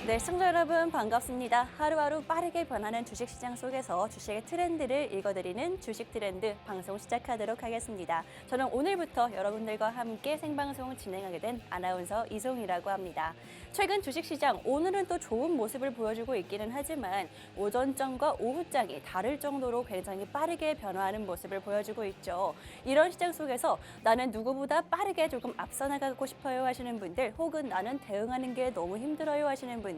네, 시청자 여러분 반갑습니다. 하루하루 빠르게 변하는 주식시장 속에서 주식의 트렌드를 읽어드리는 주식 트렌드 방송 시작하도록 하겠습니다. 저는 오늘부터 여러분들과 함께 생방송을 진행하게 된 아나운서 이송이라고 합니다. 최근 주식시장 오늘은 또 좋은 모습을 보여주고 있기는 하지만 오전장과 오후장이 다를 정도로 굉장히 빠르게 변화하는 모습을 보여주고 있죠. 이런 시장 속에서 나는 누구보다 빠르게 조금 앞서 나가고 싶어요 하시는 분들, 혹은 나는 대응하는 게 너무 힘들어요 하시는 분들,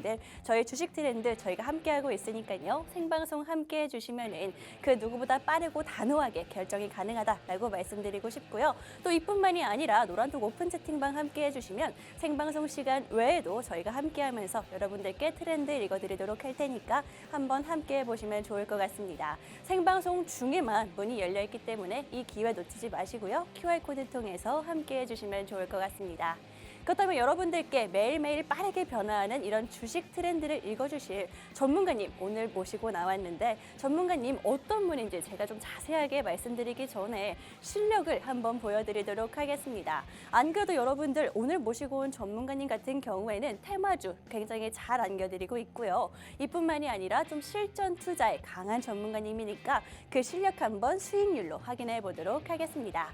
저희 주식 트렌드 저희가 함께하고 있으니까요. 생방송 함께 해주시면은 그 누구보다 빠르고 단호하게 결정이 가능하다라고 말씀드리고 싶고요. 또 이뿐만이 아니라 노란톡 오픈 채팅방 함께 해주시면 생방송 시간 외에도 저희가 함께하면서 여러분들께 트렌드 읽어드리도록 할 테니까 한번 함께 해보시면 좋을 것 같습니다. 생방송 중에만 문이 열려있기 때문에 이 기회 놓치지 마시고요. QR코드 통해서 함께 해주시면 좋을 것 같습니다. 그렇다면 여러분들께 매일매일 빠르게 변화하는 이런 주식 트렌드를 읽어주실 전문가님 오늘 모시고 나왔는데, 전문가님 어떤 분인지 제가 좀 자세하게 말씀드리기 전에 실력을 한번 보여드리도록 하겠습니다. 안 그래도 여러분들 오늘 모시고 온 전문가님 같은 경우에는 테마주 굉장히 잘 안겨드리고 있고요. 이뿐만이 아니라 좀 실전 투자에 강한 전문가님이니까 그 실력 한번 수익률로 확인해 보도록 하겠습니다.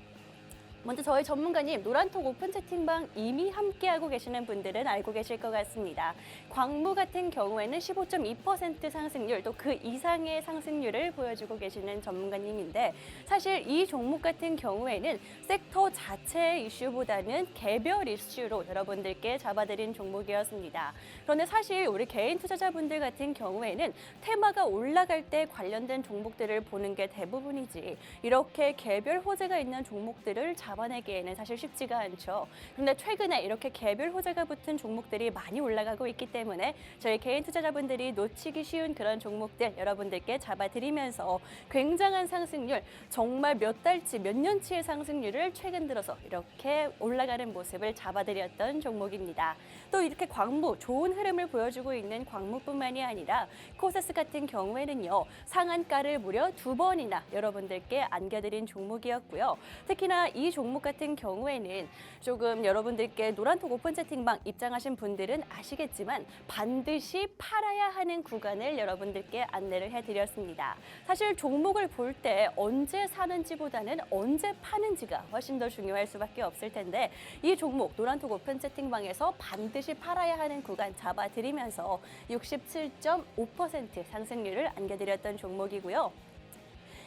먼저 저희 전문가님 노란톡 오픈 채팅방 이미 함께하고 계시는 분들은 알고 계실 것 같습니다. 광무 같은 경우에는 15.2% 상승률, 또 그 이상의 상승률을 보여주고 계시는 전문가님인데, 사실 이 종목 같은 경우에는 섹터 자체의 이슈보다는 개별 이슈로 여러분들께 잡아드린 종목이었습니다. 그런데 사실 우리 개인 투자자분들 같은 경우에는 테마가 올라갈 때 관련된 종목들을 보는 게 대부분이지, 이렇게 개별 호재가 있는 종목들을 잡아내기에는 사실 쉽지가 않죠. 그런데 최근에 이렇게 개별 호재가 붙은 종목들이 많이 올라가고 있기 때문에 저희 개인 투자자분들이 놓치기 쉬운 그런 종목들 여러분들께 잡아드리면서 굉장한 상승률, 정말 몇 달치, 몇 년치의 상승률을 최근 들어서 이렇게 올라가는 모습을 잡아드렸던 종목입니다. 또 이렇게 광무, 좋은 흐름을 보여주고 있는 광무뿐만이 아니라 코세스 같은 경우에는요, 상한가를 무려 2번이나 여러분들께 안겨드린 종목이었고요. 특히나 이 종목 같은 경우에는 조금 여러분들께 노란톡 오픈 채팅방 입장하신 분들은 아시겠지만 반드시 팔아야 하는 구간을 여러분들께 안내를 해드렸습니다. 사실 종목을 볼 때 언제 사는지보다는 언제 파는지가 훨씬 더 중요할 수밖에 없을 텐데, 이 종목 노란톡 오픈 채팅방에서 반드시 팔아야 하는 구간 잡아드리면서 67.5% 상승률을 안겨드렸던 종목이고요.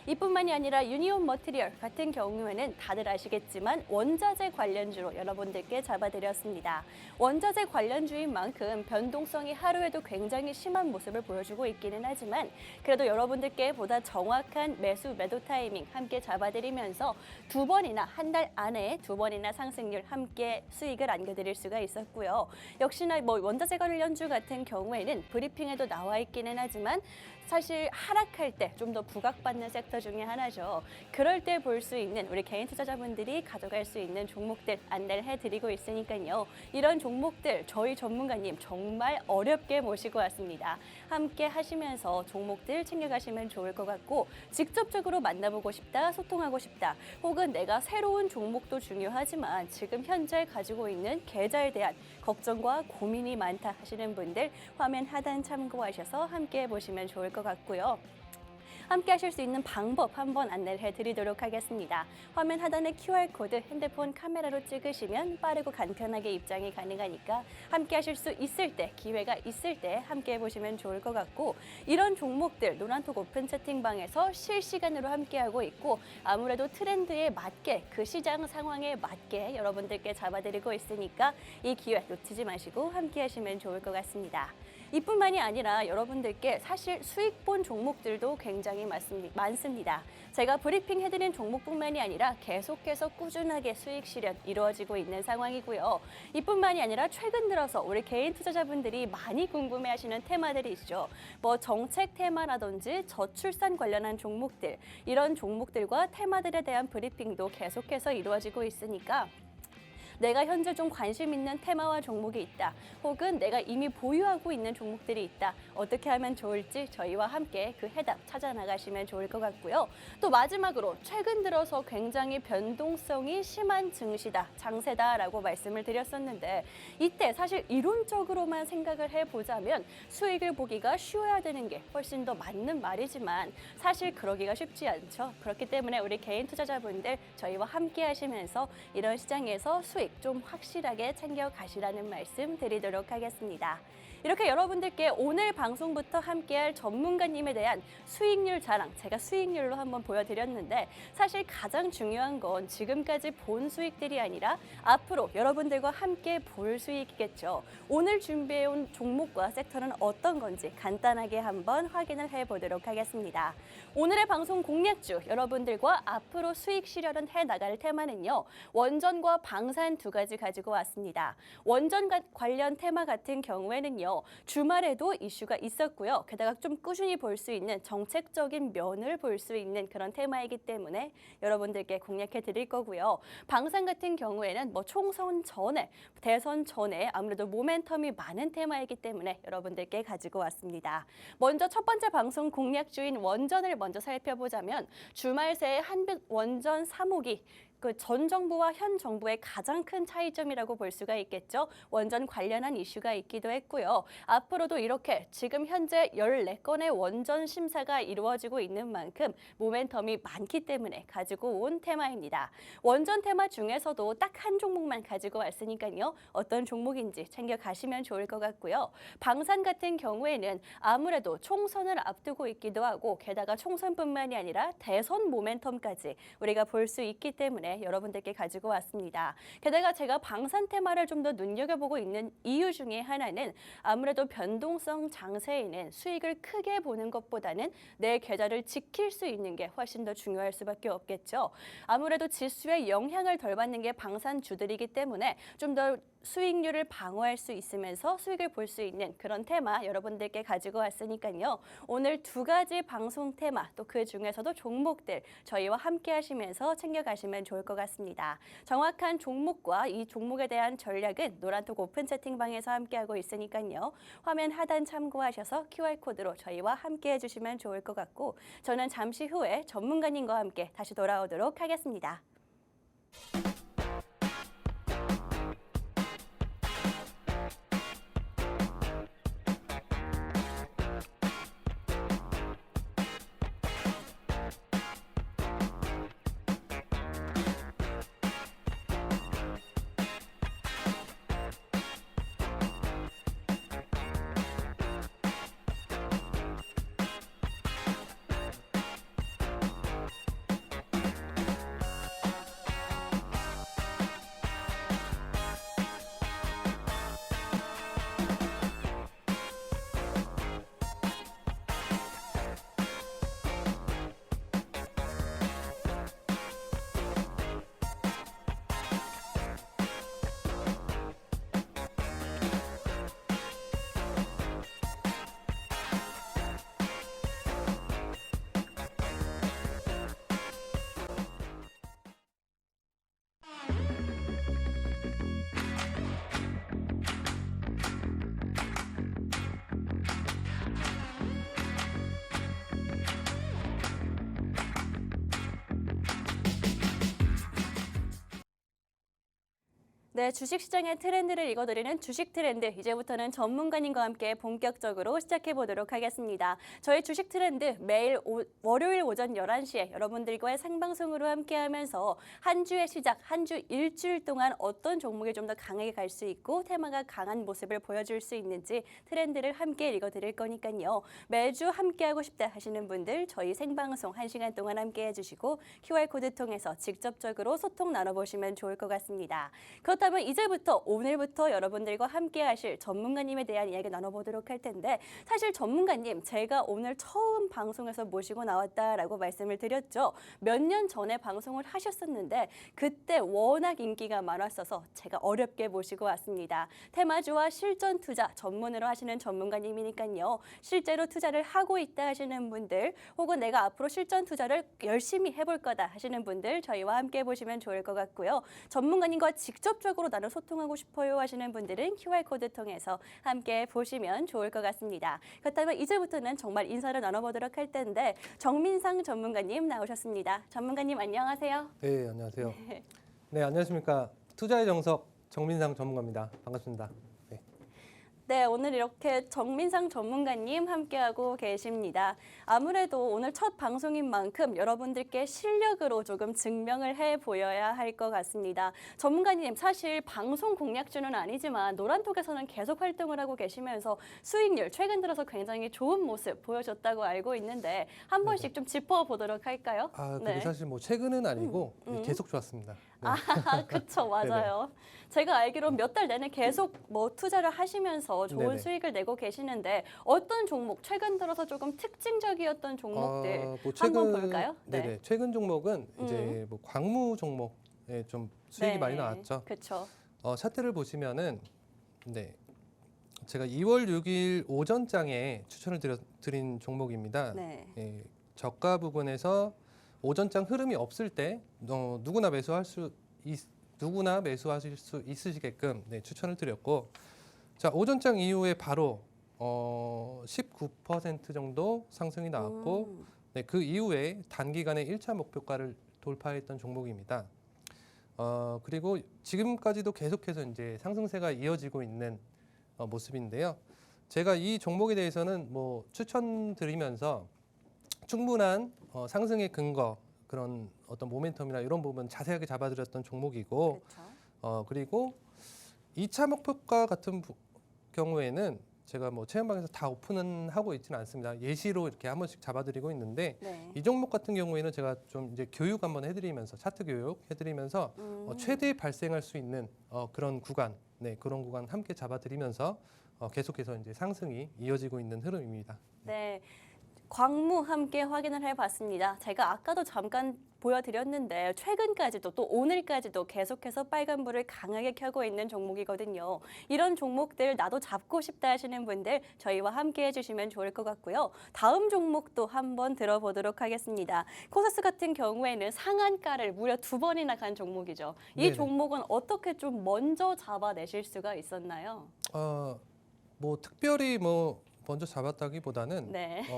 이뿐만이 아니라 유니온 머티리얼 같은 경우에는 다들 아시겠지만 원자재 관련주로 여러분들께 잡아드렸습니다. 원자재 관련주인 만큼 변동성이 하루에도 굉장히 심한 모습을 보여주고 있기는 하지만, 그래도 여러분들께 보다 정확한 매수 매도 타이밍 함께 잡아드리면서 2번이나 한 달 안에 2번이나 상승률 함께 수익을 안겨드릴 수가 있었고요. 역시나 원자재 관련주 같은 경우에는 브리핑에도 나와 있기는 하지만 사실 하락할 때 좀 더 부각받는 섹터 중에 하나죠. 그럴 때 볼 수 있는 우리 개인 투자자분들이 가져갈 수 있는 종목들 안내를 해드리고 있으니까요. 이런 종목들 저희 전문가님 정말 어렵게 모시고 왔습니다. 함께 하시면서 종목들 챙겨가시면 좋을 것 같고, 직접적으로 만나보고 싶다, 소통하고 싶다, 혹은 내가 새로운 종목도 중요하지만 지금 현재 가지고 있는 계좌에 대한 걱정과 고민이 많다 하시는 분들 화면 하단 참고하셔서 함께 보시면 좋을 것 같고요. 함께 하실 수 있는 방법 한번 안내를 해드리도록 하겠습니다. 화면 하단에 QR코드 핸드폰 카메라로 찍으시면 빠르고 간편하게 입장이 가능하니까 함께 하실 수 있을 때, 기회가 있을 때 함께 해보시면 좋을 것 같고, 이런 종목들 노란톡 오픈 채팅방에서 실시간으로 함께하고 있고, 아무래도 트렌드에 맞게 그 시장 상황에 맞게 여러분들께 잡아드리고 있으니까 이 기회 놓치지 마시고 함께 하시면 좋을 것 같습니다. 이뿐만이 아니라 여러분들께 사실 수익 본 종목들도 굉장히 많습니다. 제가 브리핑 해드린 종목뿐만이 아니라 계속해서 꾸준하게 수익 실현 이루어지고 있는 상황이고요. 이뿐만이 아니라 최근 들어서 우리 개인 투자자분들이 많이 궁금해하시는 테마들이 있죠. 정책 테마라든지 저출산 관련한 종목들, 이런 종목들과 테마들에 대한 브리핑도 계속해서 이루어지고 있으니까 내가 현재 좀 관심 있는 테마와 종목이 있다. 혹은 내가 이미 보유하고 있는 종목들이 있다. 어떻게 하면 좋을지 저희와 함께 그 해답 찾아 나가시면 좋을 것 같고요. 또 마지막으로 최근 들어서 굉장히 변동성이 심한 증시다, 장세다라고 말씀을 드렸었는데 이때 사실 이론적으로만 생각을 해보자면 수익을 보기가 쉬워야 되는 게 훨씬 더 맞는 말이지만 사실 그러기가 쉽지 않죠. 그렇기 때문에 우리 개인 투자자분들 저희와 함께 하시면서 이런 시장에서 수익 좀 확실하게 챙겨 가시라는 말씀 드리도록 하겠습니다. 이렇게 여러분들께 오늘 방송부터 함께할 전문가님에 대한 수익률 자랑, 제가 수익률로 한번 보여드렸는데 사실 가장 중요한 건 지금까지 본 수익들이 아니라 앞으로 여러분들과 함께 볼 수익이겠죠. 오늘 준비해온 종목과 섹터는 어떤 건지 간단하게 한번 확인을 해보도록 하겠습니다. 오늘의 방송 공략주, 여러분들과 앞으로 수익 실현을 해나갈 테마는요. 원전과 방산 두 가지 가지고 왔습니다. 원전 관련 테마 같은 경우에는요. 주말에도 이슈가 있었고요. 게다가 좀 꾸준히 볼 수 있는 정책적인 면을 볼 수 있는 그런 테마이기 때문에 여러분들께 공략해 드릴 거고요. 방산 같은 경우에는 뭐 총선 전에, 대선 전에 아무래도 모멘텀이 많은 테마이기 때문에 여러분들께 가지고 왔습니다. 먼저 첫 번째 방송 공략주인 원전을 먼저 살펴보자면 주말 새에 한빛 원전 3호기 그 전 정부와 현 정부의 가장 큰 차이점이라고 볼 수가 있겠죠. 원전 관련한 이슈가 있기도 했고요. 앞으로도 이렇게 지금 현재 14건의 원전 심사가 이루어지고 있는 만큼 모멘텀이 많기 때문에 가지고 온 테마입니다. 원전 테마 중에서도 딱 한 종목만 가지고 왔으니까요. 어떤 종목인지 챙겨가시면 좋을 것 같고요. 방산 같은 경우에는 아무래도 총선을 앞두고 있기도 하고 게다가 총선뿐만이 아니라 대선 모멘텀까지 우리가 볼 수 있기 때문에 여러분들께 가지고 왔습니다. 게다가 제가 방산 테마를 좀 더 눈여겨보고 있는 이유 중에 하나는 아무래도 변동성 장세에는 수익을 크게 보는 것보다는 내 계좌를 지킬 수 있는 게 훨씬 더 중요할 수밖에 없겠죠. 아무래도 지수에 영향을 덜 받는 게 방산주들이기 때문에 좀 더 수익률을 방어할 수 있으면서 수익을 볼 수 있는 그런 테마 여러분들께 가지고 왔으니까요. 오늘 두 가지 방송 테마 또 그 중에서도 종목들 저희와 함께 하시면서 챙겨가시면 좋을 것 같습니다. 정확한 종목과 이 종목에 대한 전략은 노란톡 오픈 채팅방에서 함께하고 있으니까요. 화면 하단 참고하셔서 QR코드로 저희와 함께 해주시면 좋을 것 같고 저는 잠시 후에 전문가님과 함께 다시 돌아오도록 하겠습니다. 네, 주식시장의 트렌드를 읽어드리는 주식 트렌드. 이제부터는 전문가님과 함께 본격적으로 시작해 보도록 하겠습니다. 저희 주식 트렌드 매일 월요일 오전 11시에 여러분들과의 생방송으로 함께하면서 한 주의 시작, 한 주 일주일 동안 어떤 종목이 좀 더 강하게 갈 수 있고 테마가 강한 모습을 보여줄 수 있는지 트렌드를 함께 읽어드릴 거니까요. 매주 함께하고 싶다 하시는 분들 저희 생방송 1시간 동안 함께 해주시고 QR코드 통해서 직접적으로 소통 나눠보시면 좋을 것 같습니다. 그렇다면 이제부터 오늘부터 여러분들과 함께 하실 전문가님에 대한 이야기 나눠보도록 할 텐데 사실 전문가님 제가 오늘 처음 방송에서 모시고 나왔다라고 말씀을 드렸죠. 몇 년 전에 방송을 하셨었는데 그때 워낙 인기가 많았어서 제가 어렵게 모시고 왔습니다. 테마주와 실전 투자 전문으로 하시는 전문가님이니까요. 실제로 투자를 하고 있다 하시는 분들 혹은 내가 앞으로 실전 투자를 열심히 해볼 거다 하시는 분들 저희와 함께 보시면 좋을 것 같고요. 전문가님과 직접적으로 시각으로 나눠 소통하고 싶어요 하시는 분들은 QR코드 통해서 함께 보시면 좋을 것 같습니다. 그렇다면 이제부터는 정말 인사를 나눠보도록 할 텐데 정민상 전문가님 나오셨습니다. 전문가님 안녕하세요. 네, 안녕하세요. 네, 안녕하십니까. 투자의 정석 정민상 전문가입니다. 반갑습니다. 네. 네, 오늘 이렇게 정민상 전문가님 함께하고 계십니다. 아무래도 오늘 첫 방송인 만큼 여러분들께 실력으로 조금 증명을 해 보여야 할 것 같습니다. 전문가님, 사실 방송 공략주는 아니지만 노란톡에서는 계속 활동을 하고 계시면서 수익률 최근 들어서 굉장히 좋은 모습 보여줬다고 알고 있는데 한 번씩 좀 짚어보도록 할까요? 그게 사실 뭐 최근은 아니고 계속 좋았습니다. 네. 그쵸, 맞아요. 제가 알기로 몇 달 내내 계속 뭐 투자를 하시면서 좋은 네네. 수익을 내고 계시는데 어떤 종목, 최근 들어서 조금 특징적이었던 종목들 뭐 한번 볼까요? 네네. 최근 종목은 이제 뭐 광무 종목에 좀 수익이 많이 나왔죠. 그렇죠. 차트를 보시면은 네. 제가 2월 6일 오전장에 추천을 드린 종목입니다. 네. 예, 저가 부근에서 오전장 흐름이 없을 때 누구나 매수하실 수 있으시게끔 추천을 드렸고, 자 오전장 이후에 바로 19% 정도 상승이 나왔고, 그 이후에 단기간에 1차 목표가를 돌파했던 종목입니다. 그리고 지금까지도 계속해서 이제 상승세가 이어지고 있는 모습인데요. 제가 이 종목에 대해서는 뭐 추천드리면서 충분한 상승의 근거, 그런 어떤 모멘텀이나 이런 부분 자세하게 잡아드렸던 종목이고, 그리고 2차 목표가 같은 경우에는 제가 뭐 체험방에서 다 오픈은 하고 있지는 않습니다. 예시로 이렇게 한 번씩 잡아드리고 있는데, 이 종목 같은 경우에는 제가 좀 이제 교육 한번 해드리면서 차트 교육 해드리면서 최대 발생할 수 있는 그런 구간, 그런 구간 함께 잡아드리면서 계속해서 이제 상승이 이어지고 있는 흐름입니다. 네. 광무 함께 확인을 해봤습니다. 제가 아까도 잠깐 보여드렸는데 최근까지도 또 오늘까지도 계속해서 빨간불을 강하게 켜고 있는 종목이거든요. 이런 종목들 나도 잡고 싶다 하시는 분들 저희와 함께 해주시면 좋을 것 같고요. 다음 종목도 한번 들어보도록 하겠습니다. 코사스 같은 경우에는 상한가를 무려 2번이나 간 종목이죠. 이 네네. 종목은 어떻게 좀 먼저 잡아내실 수가 있었나요? 뭐 특별히 뭐 먼저 잡았다기보다는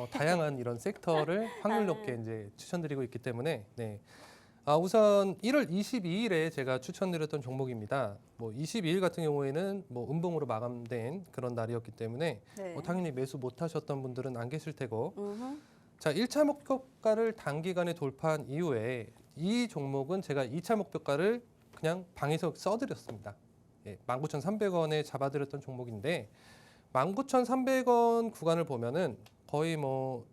다양한 이런 섹터를 확률 높게 이제 추천드리고 있기 때문에 우선 1월 22일에 제가 추천드렸던 종목입니다. 뭐 22일 같은 경우에는 뭐 음봉으로 마감된 그런 날이었기 때문에 당연히 매수 못하셨던 분들은 안 계실 테고, 자 1차 목표가를 단기간에 돌파한 이후에 이 종목은 제가 2차 목표가를 그냥 방에서 써드렸습니다. 19,300원에 잡아드렸던 종목인데 19,300원 구간을 보면은 거의 뭐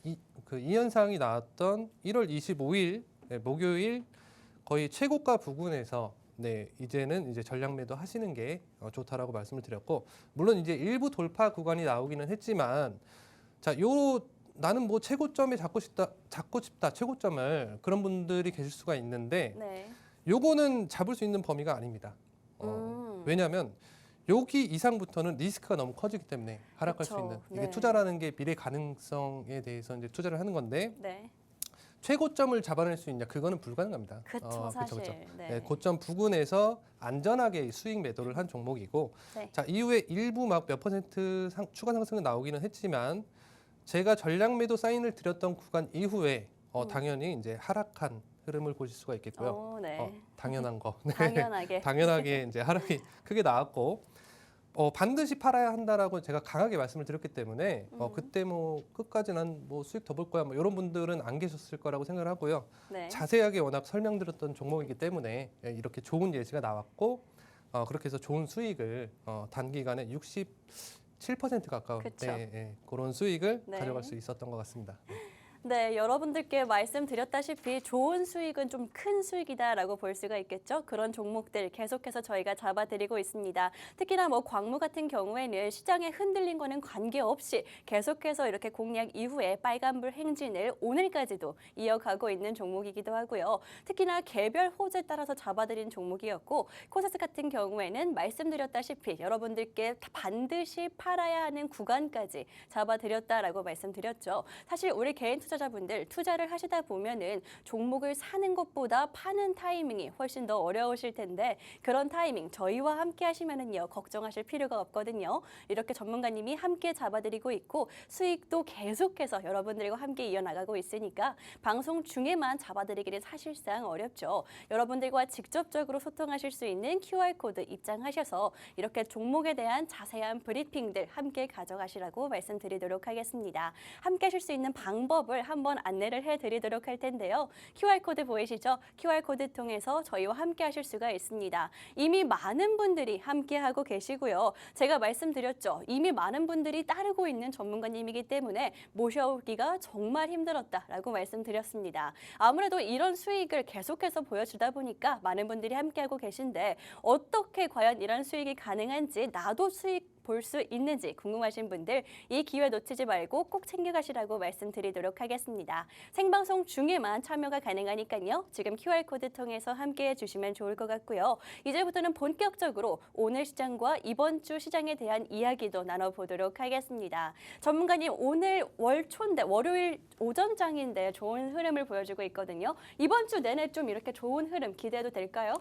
이 현상이 나왔던 1월 25일 목요일 거의 최고가 부근에서 이제는 이제 전량 매도 하시는 게 좋다라고 말씀을 드렸고, 물론 이제 일부 돌파 구간이 나오기는 했지만, 자 나는 뭐 최고점에 잡고 싶다 최고점을, 그런 분들이 계실 수가 있는데 요거는 잡을 수 있는 범위가 아닙니다. 왜냐하면 여기 이상부터는 리스크가 너무 커지기 때문에 하락할 수 있는, 이게 투자라는 게 미래 가능성에 대해서 이제 투자를 하는 건데 최고점을 잡아낼 수 있냐, 그거는 불가능합니다. 사실. 고점 부근에서 안전하게 수익 매도를 한 종목이고, 자 이후에 일부 막 몇 퍼센트 추가 상승은 나오기는 했지만 제가 전량 매도 사인을 드렸던 구간 이후에 당연히 이제 하락한 흐름을 보실 수가 있겠고요. 당연한 거. 당연하게 이제 하락이 크게 나왔고, 반드시 팔아야 한다라고 제가 강하게 말씀을 드렸기 때문에 그때 뭐 끝까지 난 뭐 수익 더 볼 거야 뭐 이런 분들은 안 계셨을 거라고 생각을 하고요. 자세하게 워낙 설명드렸던 종목이기 때문에 이렇게 좋은 예시가 나왔고, 그렇게 해서 좋은 수익을 단기간에 67% 가까운 그런 수익을 가져갈 수 있었던 것 같습니다. 네, 여러분들께 말씀드렸다시피 좋은 수익은 좀 큰 수익이다라고 볼 수가 있겠죠. 그런 종목들 계속해서 저희가 잡아드리고 있습니다. 특히나 뭐 광무 같은 경우에는 시장에 흔들린 거는 관계없이 계속해서 이렇게 공략 이후에 빨간불 행진을 오늘까지도 이어가고 있는 종목이기도 하고요. 특히나 개별 호재에 따라서 잡아드린 종목이었고, 코사스 같은 경우에는 말씀드렸다시피 여러분들께 반드시 팔아야 하는 구간까지 잡아드렸다라고 말씀드렸죠. 사실 우리 개인 투자 투자자분들 투자를 하시다 보면은 종목을 사는 것보다 파는 타이밍이 훨씬 더 어려우실 텐데 그런 타이밍 저희와 함께 하시면은요 걱정하실 필요가 없거든요. 이렇게 전문가님이 함께 잡아드리고 있고 수익도 계속해서 여러분들과 함께 이어나가고 있으니까 방송 중에만 잡아드리기는 사실상 어렵죠. 여러분들과 직접적으로 소통하실 수 있는 QR코드 입장하셔서 이렇게 종목에 대한 자세한 브리핑들 함께 가져가시라고 말씀드리도록 하겠습니다. 함께 하실 수 있는 방법을 한번 안내를 해드리도록 할 텐데요. QR코드 보이시죠? QR코드 통해서 저희와 함께 하실 수가 있습니다. 이미 많은 분들이 함께하고 계시고요. 제가 말씀드렸죠. 이미 많은 분들이 따르고 있는 전문가님이기 때문에 모셔오기가 정말 힘들었다라고 말씀드렸습니다. 아무래도 이런 수익을 계속해서 보여주다 보니까 많은 분들이 함께하고 계신데 어떻게 과연 이런 수익이 가능한지 나도 수익 볼 수 있는지 궁금하신 분들 이 기회 놓치지 말고 꼭 챙겨가시라고 말씀드리도록 하겠습니다. 생방송 중에만 참여가 가능하니까요. 지금 QR코드 통해서 함께해 주시면 좋을 것 같고요. 이제부터는 본격적으로 오늘 시장과 이번 주 시장에 대한 이야기도 나눠보도록 하겠습니다. 전문가님 오늘 월초인데 월요일 오전장인데 좋은 흐름을 보여주고 있거든요. 이번 주 내내 좀 이렇게 좋은 흐름 기대해도 될까요?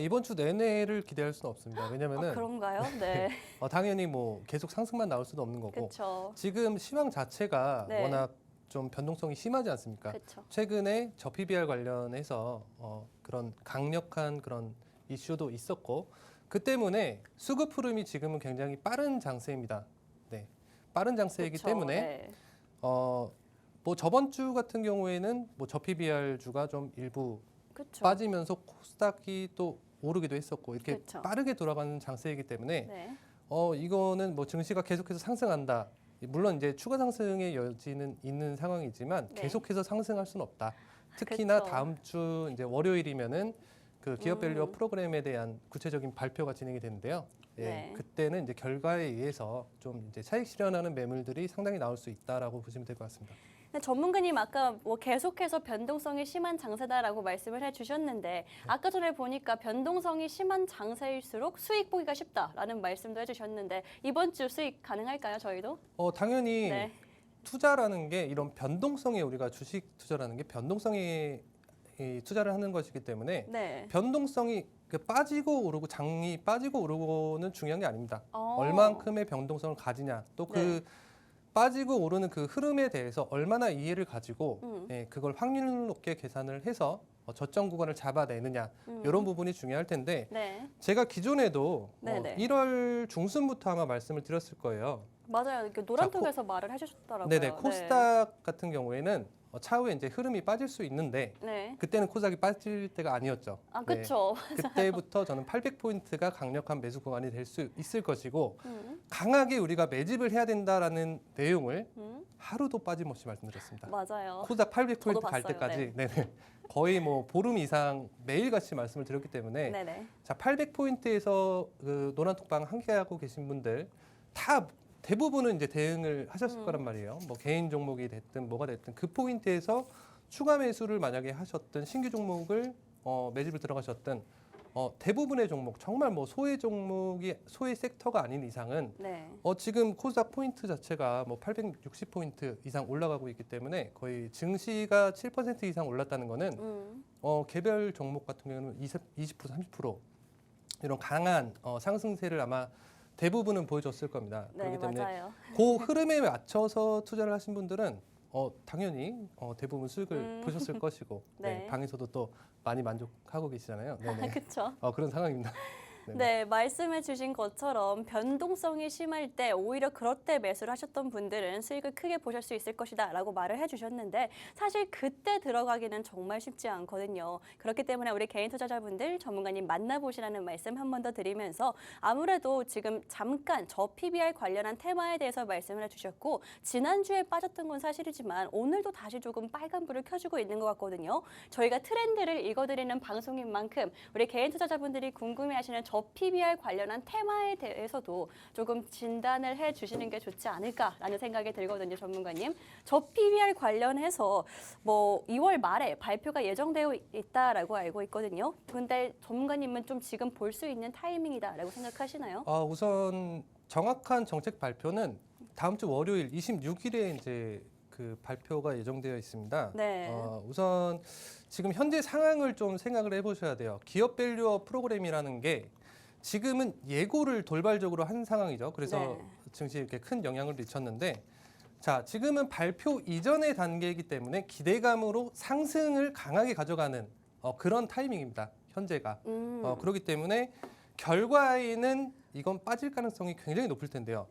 이번 주 내내를 기대할 수는 없습니다. 왜냐면은 그런가요? 네. 당연히 뭐 계속 상승만 나올 수도 없는 거고 그쵸. 지금 시황 자체가 네. 워낙 좀 변동성이 심하지 않습니까? 그쵸. 최근에 저 PBR 관련해서 그런 강력한 그런 이슈도 있었고 그 때문에 수급 흐름이 지금은 굉장히 빠른 장세입니다. 네, 빠른 장세이기 그쵸. 때문에 네. 뭐 저번 주 같은 경우에는 뭐 저 PBR 주가 좀 일부 그쵸. 빠지면서 코스닥이 또 오르기도 했었고 이렇게 그쵸. 빠르게 돌아가는 장세이기 때문에 네. 이거는 뭐 증시가 계속해서 상승한다. 물론 이제 추가 상승의 여지는 있는 상황이지만 네. 계속해서 상승할 수는 없다. 특히나 그쵸. 다음 주 이제 월요일이면은 그 기업 밸류업 프로그램에 대한 구체적인 발표가 진행이 되는데요. 예, 네. 그때는 이제 결과에 의해서 좀 이제 차익 실현하는 매물들이 상당히 나올 수 있다라고 보시면 될 것 같습니다. 근데 전문가님 아까 뭐 계속해서 변동성이 심한 장세다라고 말씀을 해주셨는데 아까 전에 보니까 변동성이 심한 장세일수록 수익 보기가 쉽다라는 말씀도 해주셨는데 이번 주 수익 가능할까요 저희도? 당연히 네. 투자라는 게 이런 변동성에 우리가 주식 투자라는 게 변동성에 이 투자를 하는 것이기 때문에 네. 변동성이 빠지고 오르고 장이 빠지고 오르고는 중요한 게 아닙니다. 어. 얼만큼의 변동성을 가지냐 또 그 네. 빠지고 오르는 그 흐름에 대해서 얼마나 이해를 가지고 음. 그걸 확률 높게 계산을 해서 저점 구간을 잡아내느냐 음. 이런 부분이 중요할 텐데 네. 제가 기존에도 네네. 1월 중순부터 아마 말씀을 드렸을 거예요. 맞아요. 이렇게 노란톡에서 말을 해주셨더라고요. 네네 코스닥 같은 경우에는 차후에 이제 흐름이 빠질 수 있는데 네. 그때는 코스닥이 빠질 때가 아니었죠. 아 그렇죠. 그때부터 저는 800포인트가 강력한 매수 구간이 될 수 있을 것이고 음. 강하게 우리가 매집을 해야 된다라는 내용을 하루도 빠짐없이 말씀드렸습니다. 맞아요. 코스닥 저도 800포인트 갈 봤어요. 때까지 네네. 거의 뭐 보름 이상 매일같이 말씀을 드렸기 때문에 네네. 자 800포인트에서 그 노란톡방 함께하고 계신 분들 다 대부분은 이제 대응을 하셨을 거란 말이에요. 뭐 개인 종목이 됐든 뭐가 됐든 그 포인트에서 추가 매수를 만약에 하셨든 신규 종목을 매집을 들어가셨든 대부분의 종목 정말 뭐 소의 종목이 소의 섹터가 아닌 이상은 네. 지금 코스닥 포인트 자체가 뭐 860포인트 이상 올라가고 있기 때문에 거의 증시가 7% 이상 올랐다는 거는 개별 종목 같은 경우는 20% 30% 이런 강한 상승세를 아마 대부분은 보여줬을 겁니다. 네, 그렇기 때문에 맞아요. 그 흐름에 맞춰서 투자를 하신 분들은 당연히 대부분 수익을 보셨을 것이고 네. 방에서도 또 많이 만족하고 계시잖아요. 네네. 그렇죠. 그런 상황입니다. 네네. 네, 말씀해 주신 것처럼 변동성이 심할 때 오히려 그럴 때 매수를 하셨던 분들은 수익을 크게 보실 수 있을 것이다 라고 말을 해주셨는데 사실 그때 들어가기는 정말 쉽지 않거든요. 그렇기 때문에 우리 개인 투자자분들 전문가님 만나보시라는 말씀 한 번 더 드리면서 아무래도 지금 잠깐 저 PBR 관련한 테마에 대해서 말씀을 해주셨고 지난주에 빠졌던 건 사실이지만 오늘도 다시 조금 빨간불을 켜주고 있는 것 같거든요. 저희가 트렌드를 읽어드리는 방송인 만큼 우리 개인 투자자분들이 궁금해하시는 저 PBR 관련한 테마에 대해서도 조금 진단을 해주시는 게 좋지 않을까라는 생각이 들거든요, 전문가님. 저 PBR 관련해서 뭐 2월 말에 발표가 예정되어 있다라고 알고 있거든요. 근데 전문가님은 좀 지금 볼 수 있는 타이밍이다라고 생각하시나요? 우선 정확한 정책 발표는 다음 주 월요일 26일에 이제 그 그 발표가 예정되어 있습니다. 네. 우선 지금 현재 상황을 좀 생각을 해보셔야 돼요. 기업 밸류어 프로그램이라는 게 지금은 예고를 돌발적으로 한 상황이죠. 그래서 네. 증시에 이렇게 큰 영향을 미쳤는데, 자, 지금은 발표 이전의 단계이기 때문에 기대감으로 상승을 강하게 가져가는 그런 타이밍입니다. 현재가. 그렇기 때문에 결과에는 이건 빠질 가능성이 굉장히 높을 텐데요.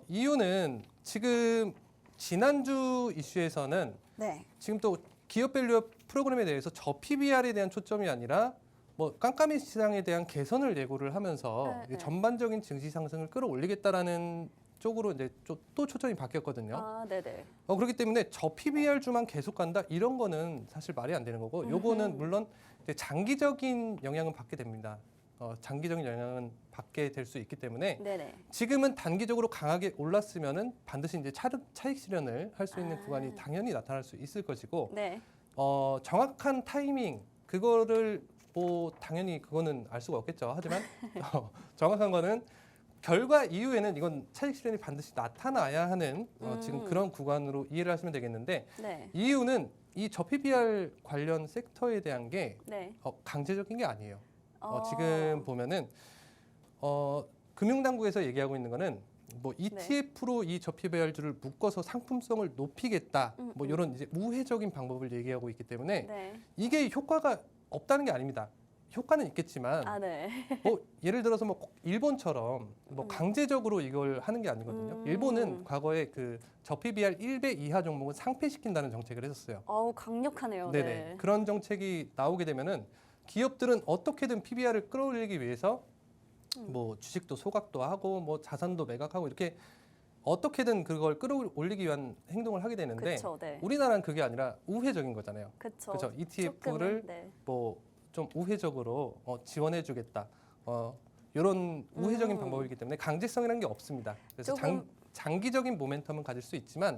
이유는 지금 지난주 이슈에서는 네. 지금 또 기업 밸류어 프로그램에 대해서 저PBR에 대한 초점이 아니라 뭐 깜깜이 시장에 대한 개선을 예고를 하면서 네. 전반적인 증시 상승을 끌어올리겠다라는 쪽으로 이제 또 초점이 바뀌었거든요. 네네. 그렇기 때문에 저PBR주만 계속 간다 이런 거는 사실 말이 안 되는 거고, 요거는 물론 이제 장기적인 영향은 받게 됩니다. 장기적인 영향은 받게 될 수 있기 때문에 네네. 지금은 단기적으로 강하게 올랐으면은 반드시 이제 차익 실현을 할 수 있는 구간이 당연히 나타날 수 있을 것이고, 네. 정확한 타이밍 그거를 뭐 당연히 그거는 알 수가 없겠죠. 하지만 정확한 거는 결과 이후에는 이건 차익 실현이 반드시 나타나야 하는 지금 그런 구간으로 이해를 하시면 되겠는데, 네. 이유는 이 저PBR 관련 섹터에 대한 게 네. 강제적인 게 아니에요. 지금 보면은 금융당국에서 얘기하고 있는 거는 뭐 ETF로 이 저PBR주를 묶어서 상품성을 높이겠다, 뭐 이런 이제 우회적인 방법을 얘기하고 있기 때문에 네. 이게 효과가 없다는 게 아닙니다. 효과는 있겠지만 네. 뭐 예를 들어서 뭐 일본처럼 뭐 강제적으로 이걸 하는 게 아니거든요. 일본은 과거에 그 저PBR 1배 이하 종목은 상폐시킨다는 정책을 했었어요. 강력하네요. 네네. 네. 그런 정책이 나오게 되면은 기업들은 어떻게든 PBR을 끌어올리기 위해서 뭐 주식도 소각도 하고 뭐 자산도 매각하고 이렇게 어떻게든 그걸 끌어올리기 위한 행동을 하게 되는데, 그쵸, 네. 우리나라는 그게 아니라 우회적인 거잖아요. 그렇죠. 그렇죠. ETF를 뭐 좀 우회적으로 지원해주겠다. 이런 우회적인 방법이기 때문에 강제성이라는 게 없습니다. 그래서 장기적인 모멘텀은 가질 수 있지만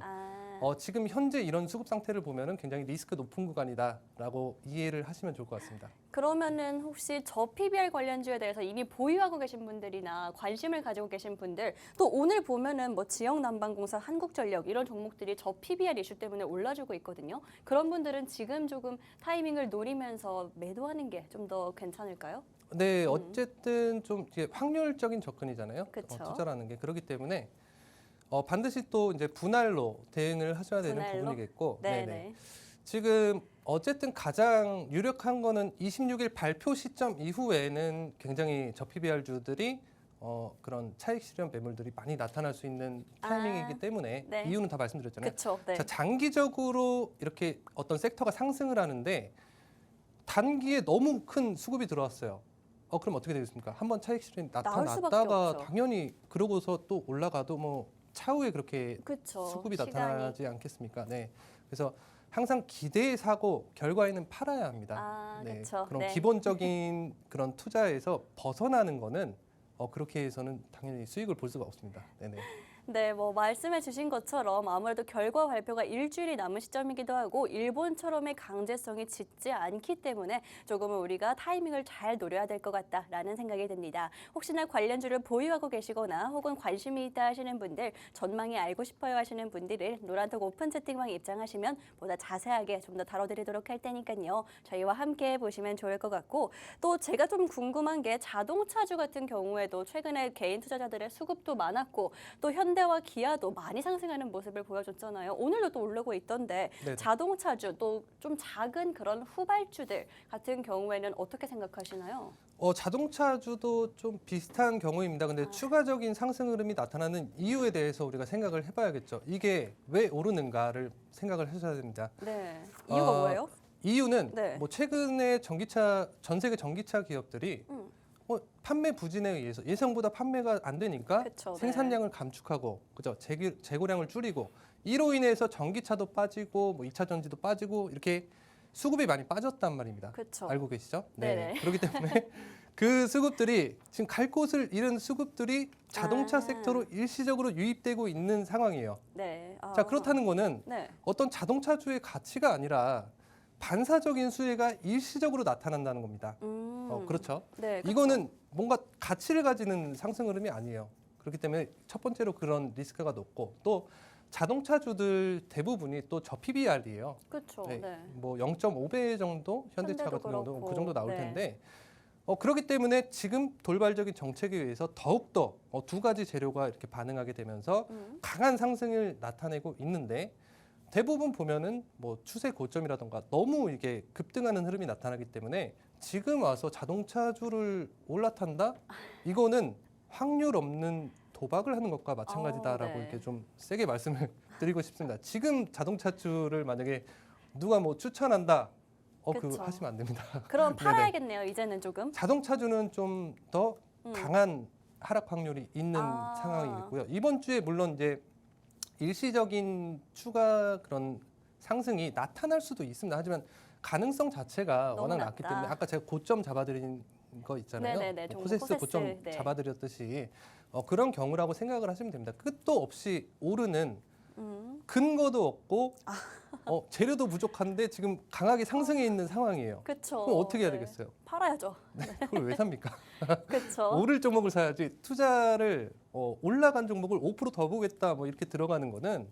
지금 현재 이런 수급 상태를 보면은 굉장히 리스크 높은 구간이다라고 이해를 하시면 좋을 것 같습니다. 그러면은 혹시 저PBR 관련주에 대해서 이미 보유하고 계신 분들이나 관심을 가지고 계신 분들, 또 오늘 보면은 뭐 지역난방공사, 한국전력 이런 종목들이 저PBR 이슈 때문에 올라주고 있거든요. 그런 분들은 지금 조금 타이밍을 노리면서 매도하는 게 좀 더 괜찮을까요? 네, 어쨌든 좀 이게 확률적인 접근이잖아요. 그쵸. 투자라는 게. 그렇기 때문에 반드시 또 이제 분할로 대응을 하셔야 되는 부분이겠고, 네네. 지금 어쨌든 가장 유력한 거는 26일 발표 시점 이후에는 굉장히 저PBR주들이 그런 차익 실현 매물들이 많이 나타날 수 있는 타이밍이기 때문에 네. 이유는 다 말씀드렸잖아요. 그쵸, 네. 자, 장기적으로 이렇게 어떤 섹터가 상승을 하는데 단기에 너무 큰 수급이 들어왔어요. 그럼 어떻게 되겠습니까? 한번 차익 실현이 나타났다가 당연히 그러고서 또 올라가도 뭐 차후에 그렇게 수급이 나타나지 않겠습니까? 네. 그래서 항상 기대에 사고 결과에는 팔아야 합니다. 네. 그런 기본적인 그런 투자에서 벗어나는 거는 그렇게 해서는 당연히 수익을 볼 수가 없습니다. 네네. 네, 뭐 말씀해 주신 것처럼 아무래도 결과 발표가 일주일이 남은 시점이기도 하고 일본처럼의 강제성이 짙지 않기 때문에 조금은 우리가 타이밍을 잘 노려야 될 것 같다라는 생각이 듭니다. 혹시나 관련주를 보유하고 계시거나 혹은 관심이 있다 하시는 분들, 전망이 알고 싶어요 하시는 분들은 노란톡 오픈 채팅방 입장하시면 보다 자세하게 좀 더 다뤄드리도록 할 테니까요. 저희와 함께 보시면 좋을 것 같고, 또 제가 좀 궁금한 게 자동차주 같은 경우에도 최근에 개인 투자자들의 수급도 많았고 또 현대와 기아도 많이 상승하는 모습을 보여줬잖아요. 오늘도 또 오르고 있던데 네네. 자동차주 또 좀 작은 그런 후발주들 같은 경우에는 어떻게 생각하시나요? 자동차주도 좀 비슷한 경우입니다. 근데 추가적인 상승 흐름이 나타나는 이유에 대해서 우리가 생각을 해봐야겠죠. 이게 왜 오르는가를 생각을 하셔야 됩니다. 네. 이유가 뭐예요? 이유는 뭐 최근에 전 세계 전기차 기업들이 판매 부진에 의해서 예상보다 판매가 안 되니까 생산량을 감축하고, 그죠? 재고량을 줄이고, 이로 인해서 전기차도 빠지고 뭐 2차 전지도 빠지고 이렇게 수급이 많이 빠졌단 말입니다. 알고 계시죠? 네. 그렇기 때문에 그 수급들이 지금 갈 곳을 잃은 수급들이 자동차 섹터로 일시적으로 유입되고 있는 상황이에요. 네. 자, 그렇다는 거는 어떤 자동차주의 가치가 아니라 반사적인 수혜가 일시적으로 나타난다는 겁니다. 그렇죠. 네, 그렇죠. 이거는 뭔가 가치를 가지는 상승 흐름이 아니에요. 그렇기 때문에 첫 번째로 그런 리스크가 높고, 또 자동차주들 대부분이 또 저 PBR이에요. 그렇죠. 네. 네. 뭐 0.5배 정도 현대차 현대도 같은 경우도 그렇고. 그 정도 나올 네. 텐데 그렇기 때문에 지금 돌발적인 정책에 의해서 더욱더 두 가지 재료가 이렇게 반응하게 되면서 강한 상승을 나타내고 있는데 대부분 보면은 뭐 추세 고점이라던가 너무 이게 급등하는 흐름이 나타나기 때문에 지금 와서 자동차주를 올라탄다? 이거는 확률 없는 도박을 하는 것과 마찬가지다라고 네. 이렇게 좀 세게 말씀을 드리고 싶습니다. 지금 자동차주를 만약에 누가 뭐 추천한다, 그거 그쵸. 하시면 안 됩니다. 그럼 네네. 팔아야겠네요. 이제는 조금. 자동차주는 좀 더 강한 하락 확률이 있는 아. 상황이고요. 이번 주에 물론 이제 일시적인 추가 그런 상승이 나타날 수도 있습니다. 하지만 가능성 자체가 너무 워낙 낮다. 낮기 때문에 아까 제가 고점 잡아드린 거 있잖아요. 네네네, 뭐 종목 코세스 고점 네. 잡아드렸듯이 그런 경우라고 생각을 하시면 됩니다. 끝도 없이 오르는 근거도 없고 재료도 부족한데 지금 강하게 상승해 있는 상황이에요. 그렇죠. 그럼 어떻게 해야 되겠어요? 팔아야죠. 그걸 왜 삽니까? 그렇죠. 오를 종목을 사야지. 투자를 올라간 종목을 5%더 보겠다 뭐 이렇게 들어가는 거는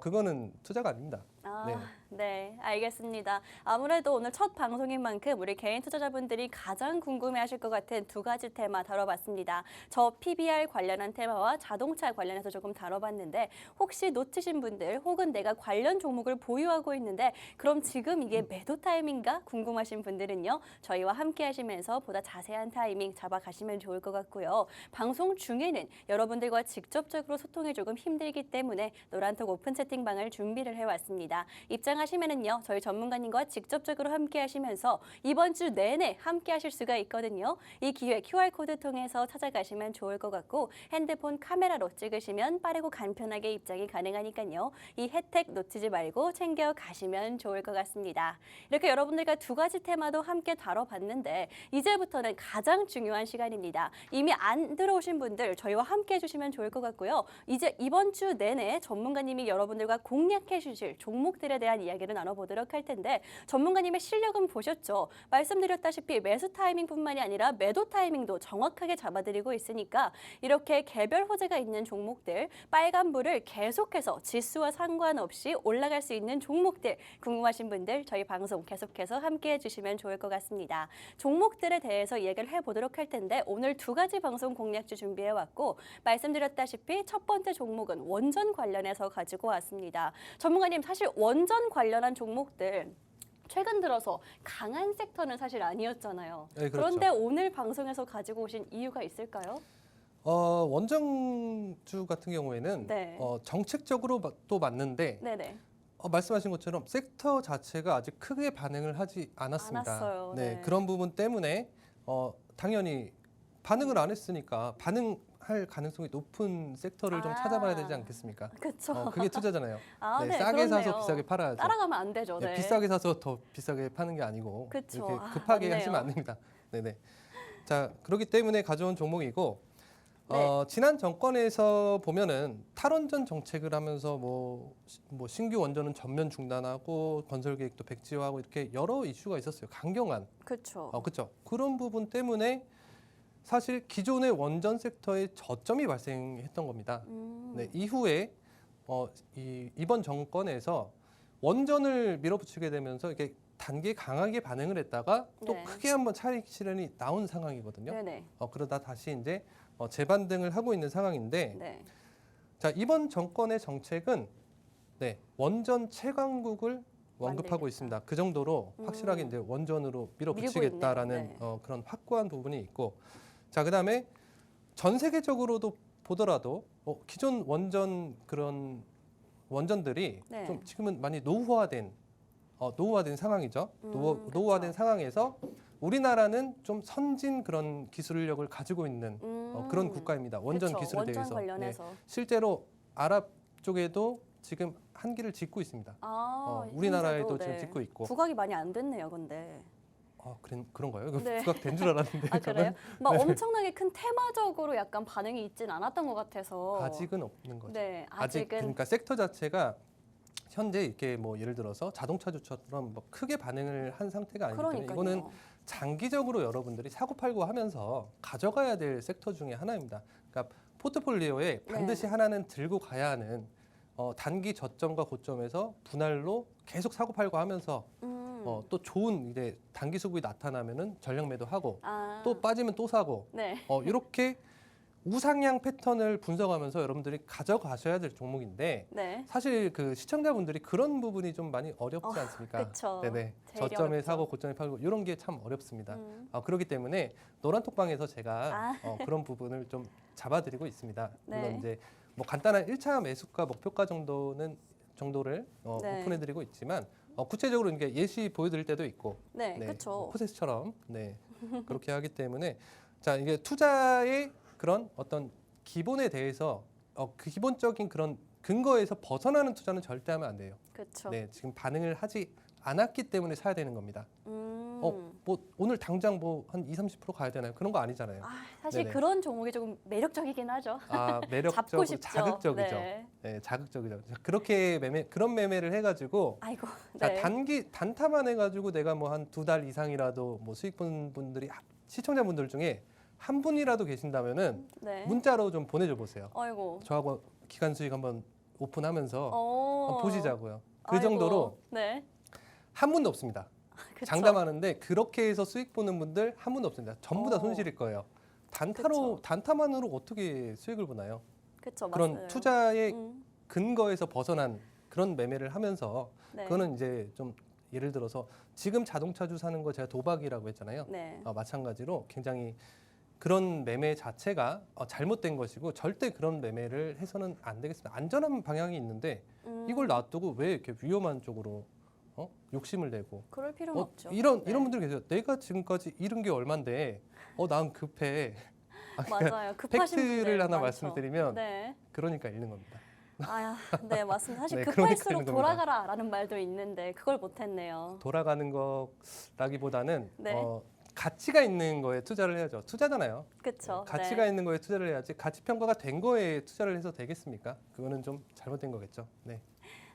그거는 투자가 아닙니다. 네. 네, 알겠습니다. 아무래도 오늘 첫 방송인 만큼 우리 개인 투자자분들이 가장 궁금해하실 것 같은 두 가지 테마 다뤄봤습니다. 저 PBR 관련한 테마와 자동차 관련해서 조금 다뤄봤는데 혹시 놓치신 분들 혹은 내가 관련 종목을 보유하고 있는데 그럼 지금 이게 매도 타이밍인가 궁금하신 분들은요. 저희와 함께 하시면서 보다 자세한 타이밍 잡아가시면 좋을 것 같고요. 방송 중에는 여러분들과 직접적으로 소통이 조금 힘들기 때문에 노란톡 오픈 채팅방을 준비를 해왔습니다. 입장하시면은요 저희 전문가님과 직접적으로 함께 하시면서 이번 주 내내 함께 하실 수가 있거든요. 이 기회 QR코드 통해서 찾아가시면 좋을 것 같고 핸드폰 카메라로 찍으시면 빠르고 간편하게 입장이 가능하니까요. 이 혜택 놓치지 말고 챙겨 가시면 좋을 것 같습니다. 이렇게 여러분들과 두 가지 테마도 함께 다뤄봤는데 이제부터는 가장 중요한 시간입니다. 이미 안 들어오신 분들 저희와 함께 해주시면 좋을 것 같고요. 이제 이번 주 내내 전문가님이 여러분들과 공략해 주실 종목들에 대한 이야기를 나눠보도록 할 텐데 전문가님의 실력은 보셨죠? 말씀드렸다시피 매수 타이밍뿐만이 아니라 매도 타이밍도 정확하게 잡아드리고 있으니까 이렇게 개별 호재가 있는 종목들, 빨간불을 계속해서 지수와 상관없이 올라갈 수 있는 종목들 궁금하신 분들 저희 방송 계속해서 함께 해주시면 좋을 것 같습니다. 종목들에 대해서 이야기를 해보도록 할 텐데 오늘 두 가지 방송 공략주 준비해왔고 말씀드렸다시피 첫 번째 종목은 원전 관련해서 가지고 왔습니다. 전문가님 사실 원전 관련한 종목들 최근 들어서 강한 섹터는 사실 아니었잖아요. 네, 그렇죠. 그런데 오늘 방송에서 가지고 오신 이유가 있을까요? 원정주 같은 경우에는 네. 정책적으로 또 맞는데 네네. 말씀하신 것처럼 섹터 자체가 아직 크게 반응을 하지 않았습니다. 않았어요. 네, 네. 그런 부분 때문에 당연히 반응을 안 했으니까 반응할 가능성이 높은 섹터를 좀 찾아봐야 되지 않겠습니까? 그렇죠. 그게 투자잖아요. 네, 싸게 그렇네요. 사서 비싸게 팔아야죠. 따라가면 안 되죠. 네. 비싸게 사서 더 비싸게 파는 게 아니고 그쵸. 이렇게 급하게 맞네요. 하시면 안 됩니다. 네네. 자, 그렇기 때문에 가져온 종목이고 네. 지난 정권에서 보면은 탈원전 정책을 하면서 뭐 신규 원전은 전면 중단하고 건설 계획도 백지화하고 이렇게 여러 이슈가 있었어요. 강경한. 그렇죠. 그렇죠. 그런 부분 때문에 사실 기존의 원전 섹터에 저점이 발생했던 겁니다. 네, 이후에 이번 정권에서 원전을 밀어붙이게 되면서 이게 단계 강하게 반응을 했다가 또 네. 크게 한번 차익 실현이 나온 상황이거든요. 네네. 그러다 다시 이제 재반등을 하고 있는 상황인데 네. 자, 이번 정권의 정책은 원전 채광국을 언급하고 만들겠다. 있습니다. 그 정도로 확실하게 이제 원전으로 밀어붙이겠다라는 밀고 있네요. 그런 확고한 부분이 있고, 자, 그다음에 전 세계적으로도 보더라도 기존 원전 그런 원전들이 네. 좀 지금은 많이 노후화된 상황이죠. 노후화된 그쵸. 상황에서 우리나라는 좀 선진 그런 기술력을 가지고 있는 그런 국가입니다. 원전 그쵸. 기술에 원전 대해서. 관련해서. 실제로 아랍 쪽에도 지금 한 기를 짓고 있습니다. 우리나라에도 현재도, 지금 네. 짓고 있고. 부각이 많이 안 됐네요, 근데. 그런가요? 네. 부각된 줄 알았는데. 아, 그래요? 저는 막 엄청나게 큰 테마적으로 약간 반응이 있진 않았던 것 같아서. 아직은 없는 거죠. 네, 아직 아직은. 그러니까 섹터 자체가 현재 이렇게 뭐 예를 들어서 자동차주처럼 뭐 크게 반응을 한 상태가 아니기 때문에 그러니까요. 이거는 장기적으로 여러분들이 사고 팔고 하면서 가져가야 될 섹터 중에 하나입니다. 그러니까 포트폴리오에 반드시 하나는 들고 가야 하는 단기 저점과 고점에서 분할로 계속 사고 팔고 하면서 또 좋은 이제 단기 수급이 나타나면은 전량 매도하고 또 빠지면 또 사고 네. 이렇게 우상향 패턴을 분석하면서 여러분들이 가져가셔야 될 종목인데 네. 사실 그 시청자분들이 그런 부분이 좀 많이 어렵지 않습니까? 그렇죠. 네네. 저점에 사고 고점에 팔고 이런 게 참 어렵습니다. 그렇기 때문에 노란톡방에서 제가 그런 부분을 좀 잡아드리고 있습니다. 네. 물론 이제 뭐 간단한 1차 매수가 목표가 정도를 네. 오픈해드리고 있지만 구체적으로 이게 예시 보여드릴 때도 있고, 네, 그렇죠. 포세스처럼 그렇게 하기 때문에 자 이게 투자의 그런 어떤 기본에 대해서 그 기본적인 그런 근거에서 벗어나는 투자는 절대 하면 안 돼요. 그렇죠. 네, 지금 반응을 하지 않았기 때문에 사야 되는 겁니다. 뭐 오늘 당장 뭐 한 20-30% 가야 되나요? 그런 거 아니잖아요. 사실 네네. 그런 종목이 조금 매력적이긴 하죠. 잡고 매력적이고 싶죠. 자극적이죠. 네. 네, 자극적이죠. 그렇게 그런 매매를 해가지고 아이고. 자, 네. 단타만 해가지고 내가 뭐 한 2달 이상이라도 뭐 수익 본 분들이 시청자분들 중에 한 분이라도 계신다면은 네. 문자로 좀 보내줘 보세요. 아이고. 저하고 기간 수익 한번 오픈하면서 어. 보시자고요. 그 아이고. 정도로 네. 한 분도 없습니다. 그쵸. 장담하는데 그렇게 해서 수익 보는 분들 한 분도 없습니다. 전부 다 어. 손실일 거예요. 그쵸. 단타만으로 어떻게 수익을 보나요? 그렇죠. 그런 맞아요. 투자의 근거에서 벗어난 그런 매매를 하면서 네. 그거는 이제 좀 예를 들어서 지금 자동차주 사는 거 제가 도박이라고 했잖아요. 네. 마찬가지로 굉장히 그런 매매 자체가 잘못된 것이고 절대 그런 매매를 해서는 안 되겠습니다. 안전한 방향이 있는데 이걸 놔두고 왜 이렇게 위험한 쪽으로 욕심을 내고 그럴 필요는 없죠. 이런 네. 분들 계세요. 내가 지금까지 잃은 게 얼만데 난 급해. 맞아요. 급하신 분들 팩트를 하나 많죠. 말씀드리면 네. 그러니까 잃는 겁니다. 네, 맞습니다. 사실 네, 급할수록 그러니까 있는 돌아가라라는 말도 있는데 그걸 못했네요. 돌아가는 거라기보다는 네. 가치가 있는 거에 투자를 해야죠. 투자잖아요. 그렇죠. 가치가 있는 거에 투자를 해야지 가치 평가가 된 거에 투자를 해서 되겠습니까? 그거는 좀 잘못된 거겠죠. 네.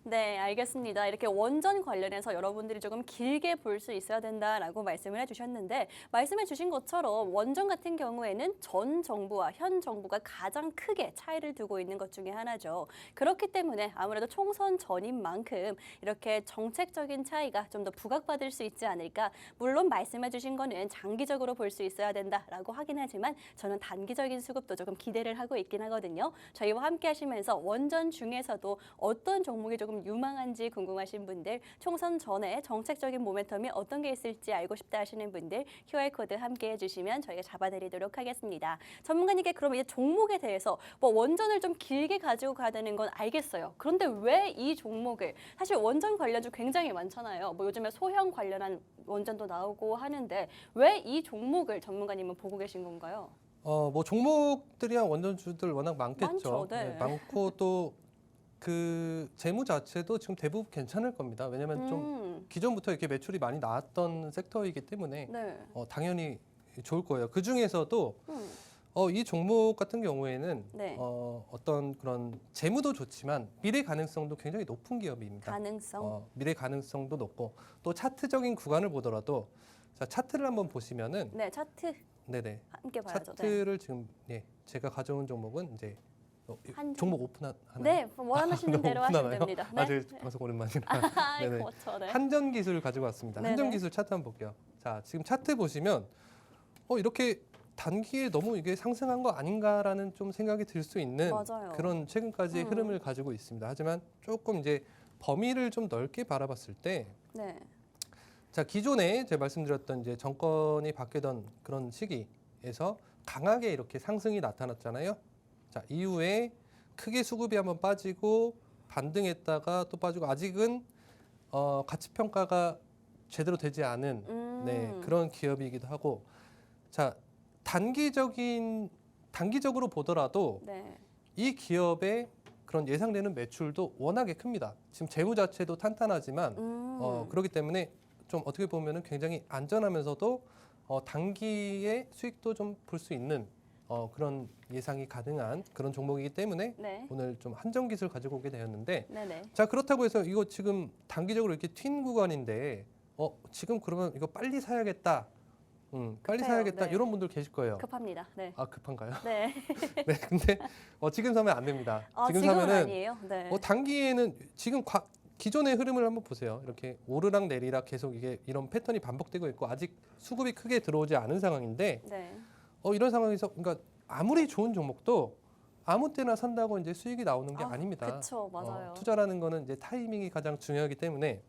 네, 알겠습니다. 이렇게 원전 관련해서 여러분들이 조금 길게 볼 수 있어야 된다라고 말씀을 해주셨는데 말씀해 주신 것처럼 원전 같은 경우에는 전 정부와 현 정부가 가장 크게 차이를 두고 있는 것 중에 하나죠. 그렇기 때문에 아무래도 총선 전인 만큼 이렇게 정책적인 차이가 좀 더 부각받을 수 있지 않을까. 물론 말씀해 주신 거는 장기적으로 볼 수 있어야 된다라고 하긴 하지만 저는 단기적인 수급도 조금 기대를 하고 있긴 하거든요. 저희와 함께 하시면서 원전 중에서도 어떤 종목이 조금 유망한지 궁금하신 분들, 총선 전에 정책적인 모멘텀이 어떤 게 있을지 알고 싶다 하시는 분들 QR코드 함께 해주시면 저희가 잡아드리도록 하겠습니다. 전문가님께 그럼 이제 종목에 대해서 뭐 원전을 좀 길게 가지고 가야 되는 건 알겠어요. 그런데 왜 이 종목을, 사실 원전 관련주 굉장히 많잖아요. 뭐 요즘에 소형 관련한 원전도 나오고 하는데 왜 이 종목을 전문가님은 보고 계신 건가요? 뭐 종목들이야 원전주들 워낙 많겠죠. 많죠, 네. 많고 또 그 재무 자체도 지금 대부분 괜찮을 겁니다. 왜냐하면 좀 기존부터 이렇게 매출이 많이 나왔던 섹터이기 때문에 네. 당연히 좋을 거예요. 그 중에서도 이 종목 같은 경우에는 네. 어떤 그런 재무도 좋지만 미래 가능성도 굉장히 높은 기업입니다. 가능성. 미래 가능성도 높고 또 차트적인 구간을 보더라도 자, 차트를 한번 보시면은 네, 차트 네네. 함께 봐야죠. 네. 차트를 지금 제가 가져온 종목은 이제 한 종목 오픈하나요? 네, 원하시는 대로 하시면 됩니다. 네. 제 방송 오랜만이라. 네네. 그렇죠. 네. 한전 기술 가지고 왔습니다. 네네. 한전 기술 차트 한번 볼게요. 자, 지금 차트 보시면 이렇게 단기에 너무 이게 상승한 거 아닌가라는 좀 생각이 들 수 있는 맞아요. 그런 최근까지의 흐름을 가지고 있습니다. 하지만 조금 이제 범위를 좀 넓게 바라봤을 때 네. 자, 기존에 제가 말씀드렸던 이제 정권이 바뀌던 그런 시기에서 강하게 이렇게 상승이 나타났잖아요. 자, 이후에 크게 수급이 한번 빠지고 반등했다가 또 빠지고 아직은 가치 평가가 제대로 되지 않은 그런 기업이기도 하고 자, 단기적으로 보더라도 네. 이 기업의 그런 예상되는 매출도 워낙에 큽니다. 지금 재무 자체도 탄탄하지만 그렇기 때문에 좀 어떻게 보면은 굉장히 안전하면서도 단기의 수익도 좀 볼 수 있는 그런 예상이 가능한 그런 종목이기 때문에 네. 오늘 좀 한정 기술 가지고 오게 되었는데 네네. 자 그렇다고 해서 이거 지금 단기적으로 이렇게 튄 구간인데 지금 그러면 이거 빨리 사야겠다 빨리 급해요. 사야겠다 네. 이런 분들 계실 거예요. 급합니다. 네. 아 급한가요? 네. 네, 근데 지금 사면 안 됩니다. 지금 지금은 사면은 아니에요. 네. 단기에는 지금 기존의 흐름을 한번 보세요. 이렇게 오르락 내리락 계속 이게 이런 패턴이 반복되고 있고 아직 수급이 크게 들어오지 않은 상황인데 네. 이런 상황에서 그러니까 아무리 좋은 종목도 아무 때나 산다고 이제 수익이 나오는 게 아닙니다. 그렇죠, 맞아요. 투자라는 거는 이제 타이밍이 가장 중요하기 때문에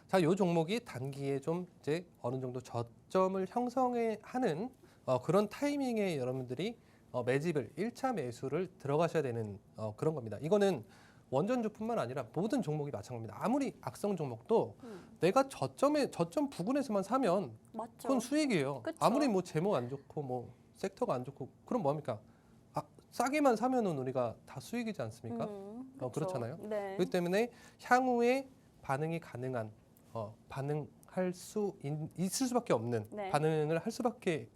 자, 요 종목이 단기에 좀 이제 어느 정도 저점을 형성하는 그런 타이밍에 여러분들이 매집을 1차 매수를 들어가셔야 되는 그런 겁니다. 이거는 원전주뿐만 아니라 모든 종목이 마찬가지입니다. 아무리 악성 종목도 내가 저점 부근에서만 사면 맞죠. 그건 수익이에요. 그쵸. 아무리 뭐 재무 안 좋고 뭐 섹터가 안 좋고 그럼 뭐합니까? 싸게만 사면은 우리가 다 수익이지 않습니까? 그렇잖아요. 네. 그렇기 때문에 향후에 반응이 가능한 반응할 수 있을 수밖에 없는 네. 반응을 할 수밖에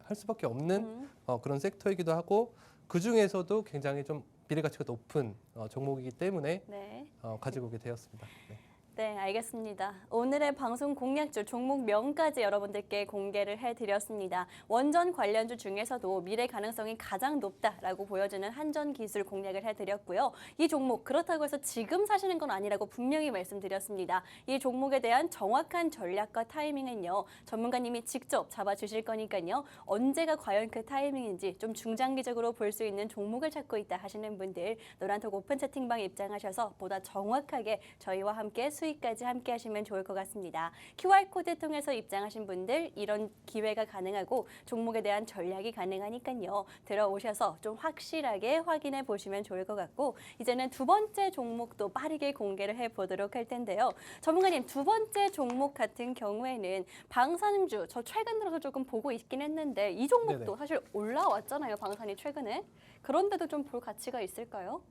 없는 그런 섹터이기도 하고 그 중에서도 굉장히 좀 미래 가치가 높은 종목이기 때문에 네. 가지고 오게 되었습니다. 네. 네, 알겠습니다. 오늘의 방송 공략주 종목명까지 여러분들께 공개를 해드렸습니다. 원전 관련주 중에서도 미래 가능성이 가장 높다라고 보여지는 한전기술 공략을 해드렸고요. 이 종목 그렇다고 해서 지금 사시는 건 아니라고 분명히 말씀드렸습니다. 이 종목에 대한 정확한 전략과 타이밍은요. 전문가님이 직접 잡아주실 거니까요. 언제가 과연 그 타이밍인지 좀 중장기적으로 볼 수 있는 종목을 찾고 있다 하시는 분들 노란톡 오픈 채팅방 입장하셔서 보다 정확하게 저희와 함께 수익까지 함께 하시면 좋을 것 같습니다. QR코드 통해서 입장하신 분들 이런 기회가 가능하고 종목에 대한 전략이 가능하니까요. 들어오셔서 좀 확실하게 확인해 보시면 좋을 것 같고 이제는 두 번째 종목도 빠르게 공개를 해보도록 할 텐데요. 전문가님 두 번째 종목 같은 경우에는 방산주 저 최근 들어서 조금 보고 있긴 했는데 이 종목도 네네. 사실 올라왔잖아요. 방산이 최근에. 그런데도 좀 볼 가치가 있을까요?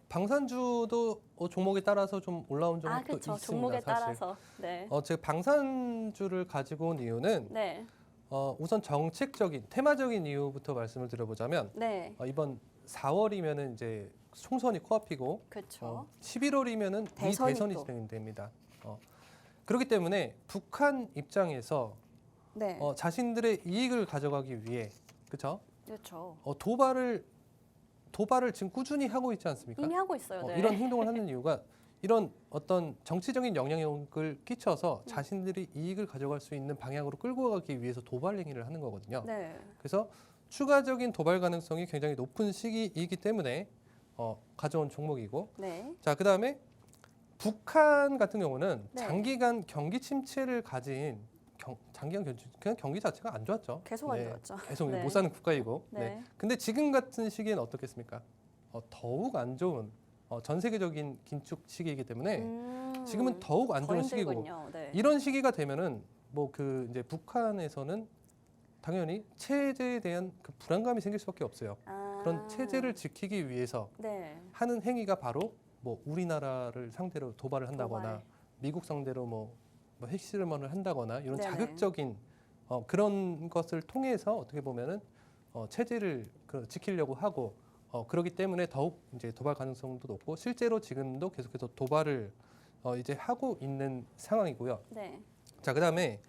방산주도 종목에 따라서 좀 올라온 종목도 그렇죠. 있습니다. 종목에 사실. 따라서. 네. 제가 방산주를 가지고 온 이유는 네. 우선 정책적인 테마적인 이유부터 말씀을 드려보자면 네. 이번 4월이면은 이제 총선이 코앞이고 그렇죠. 11월이면은 대선이 대선이 또. 진행됩니다. 그렇기 때문에 북한 입장에서 네. 자신들의 이익을 가져가기 위해 그렇죠? 그렇죠. 도발을 지금 꾸준히 하고 있지 않습니까? 이미 하고 있어요. 네. 이런 행동을 하는 이유가 이런 어떤 정치적인 영향력을 끼쳐서 자신들이 이익을 가져갈 수 있는 방향으로 끌고 가기 위해서 도발 행위를 하는 거거든요. 네. 그래서 추가적인 도발 가능성이 굉장히 높은 시기이기 때문에 가져온 종목이고 네. 자, 그다음에 북한 같은 경우는 네. 장기간 경기 침체를 가진 그냥 경기 자체가 안 좋았죠. 계속 안 좋았죠. 계속 네. 못 사는 국가이고. 네. 근데 지금 같은 시기엔 어떻겠습니까? 더욱 안 좋은 전 세계적인 긴축 시기이기 때문에 지금은 더욱 안 좋은 시기고 힘들군요. 네. 이런 시기가 되면은 뭐 이제 북한에서는 당연히 체제에 대한 그 불안감이 생길 수밖에 없어요. 그런 체제를 지키기 위해서 네. 하는 행위가 바로 뭐 우리나라를 상대로 도발을 한다거나 도발. 미국 상대로 뭐 핵실험을 한다거나 이런 네네. 자극적인 그런 것을 통해서 어떻게 보면은 체제를 지키려고 하고 그렇기 때문에 더욱 이제 도발 가능성도 높고 실제로 지금도 계속해서 도발을 이제 하고 있는 상황이고요. 네. 자, 그다음에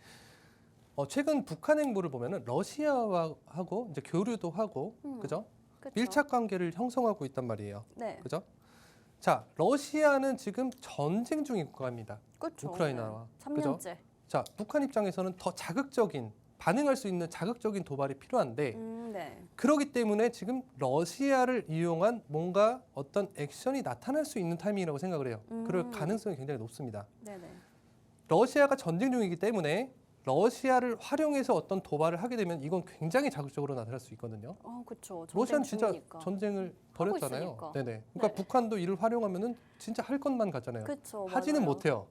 최근 북한 행보를 보면은 러시아하고 이제 교류도 하고 그죠? 그쵸. 밀착 관계를 형성하고 있단 말이에요. 네. 그죠? 자, 러시아는 지금 전쟁 중인 국가입니다. 그쵸. 우크라이나와. 네. 그죠? 3년째. 자, 북한 입장에서는 더 자극적인 반응할 수 있는 자극적인 도발이 필요한데 네. 그렇기 때문에 지금 러시아를 이용한 뭔가 어떤 액션이 나타날 수 있는 타이밍이라고 생각을 해요. 그럴 가능성이 굉장히 높습니다. 네네. 러시아가 전쟁 중이기 때문에 러시아를 활용해서 어떤 도발을 하게 되면 이건 굉장히 자극적으로 나타날 수 있거든요. 그렇죠. 러시아는 진짜 중이니까. 전쟁을 벌였잖아요. 있으니까. 네네. 그러니까 네. 북한도 이를 활용하면은 진짜 할 것만 같잖아요. 그쵸, 하지는 맞아요. 못해요.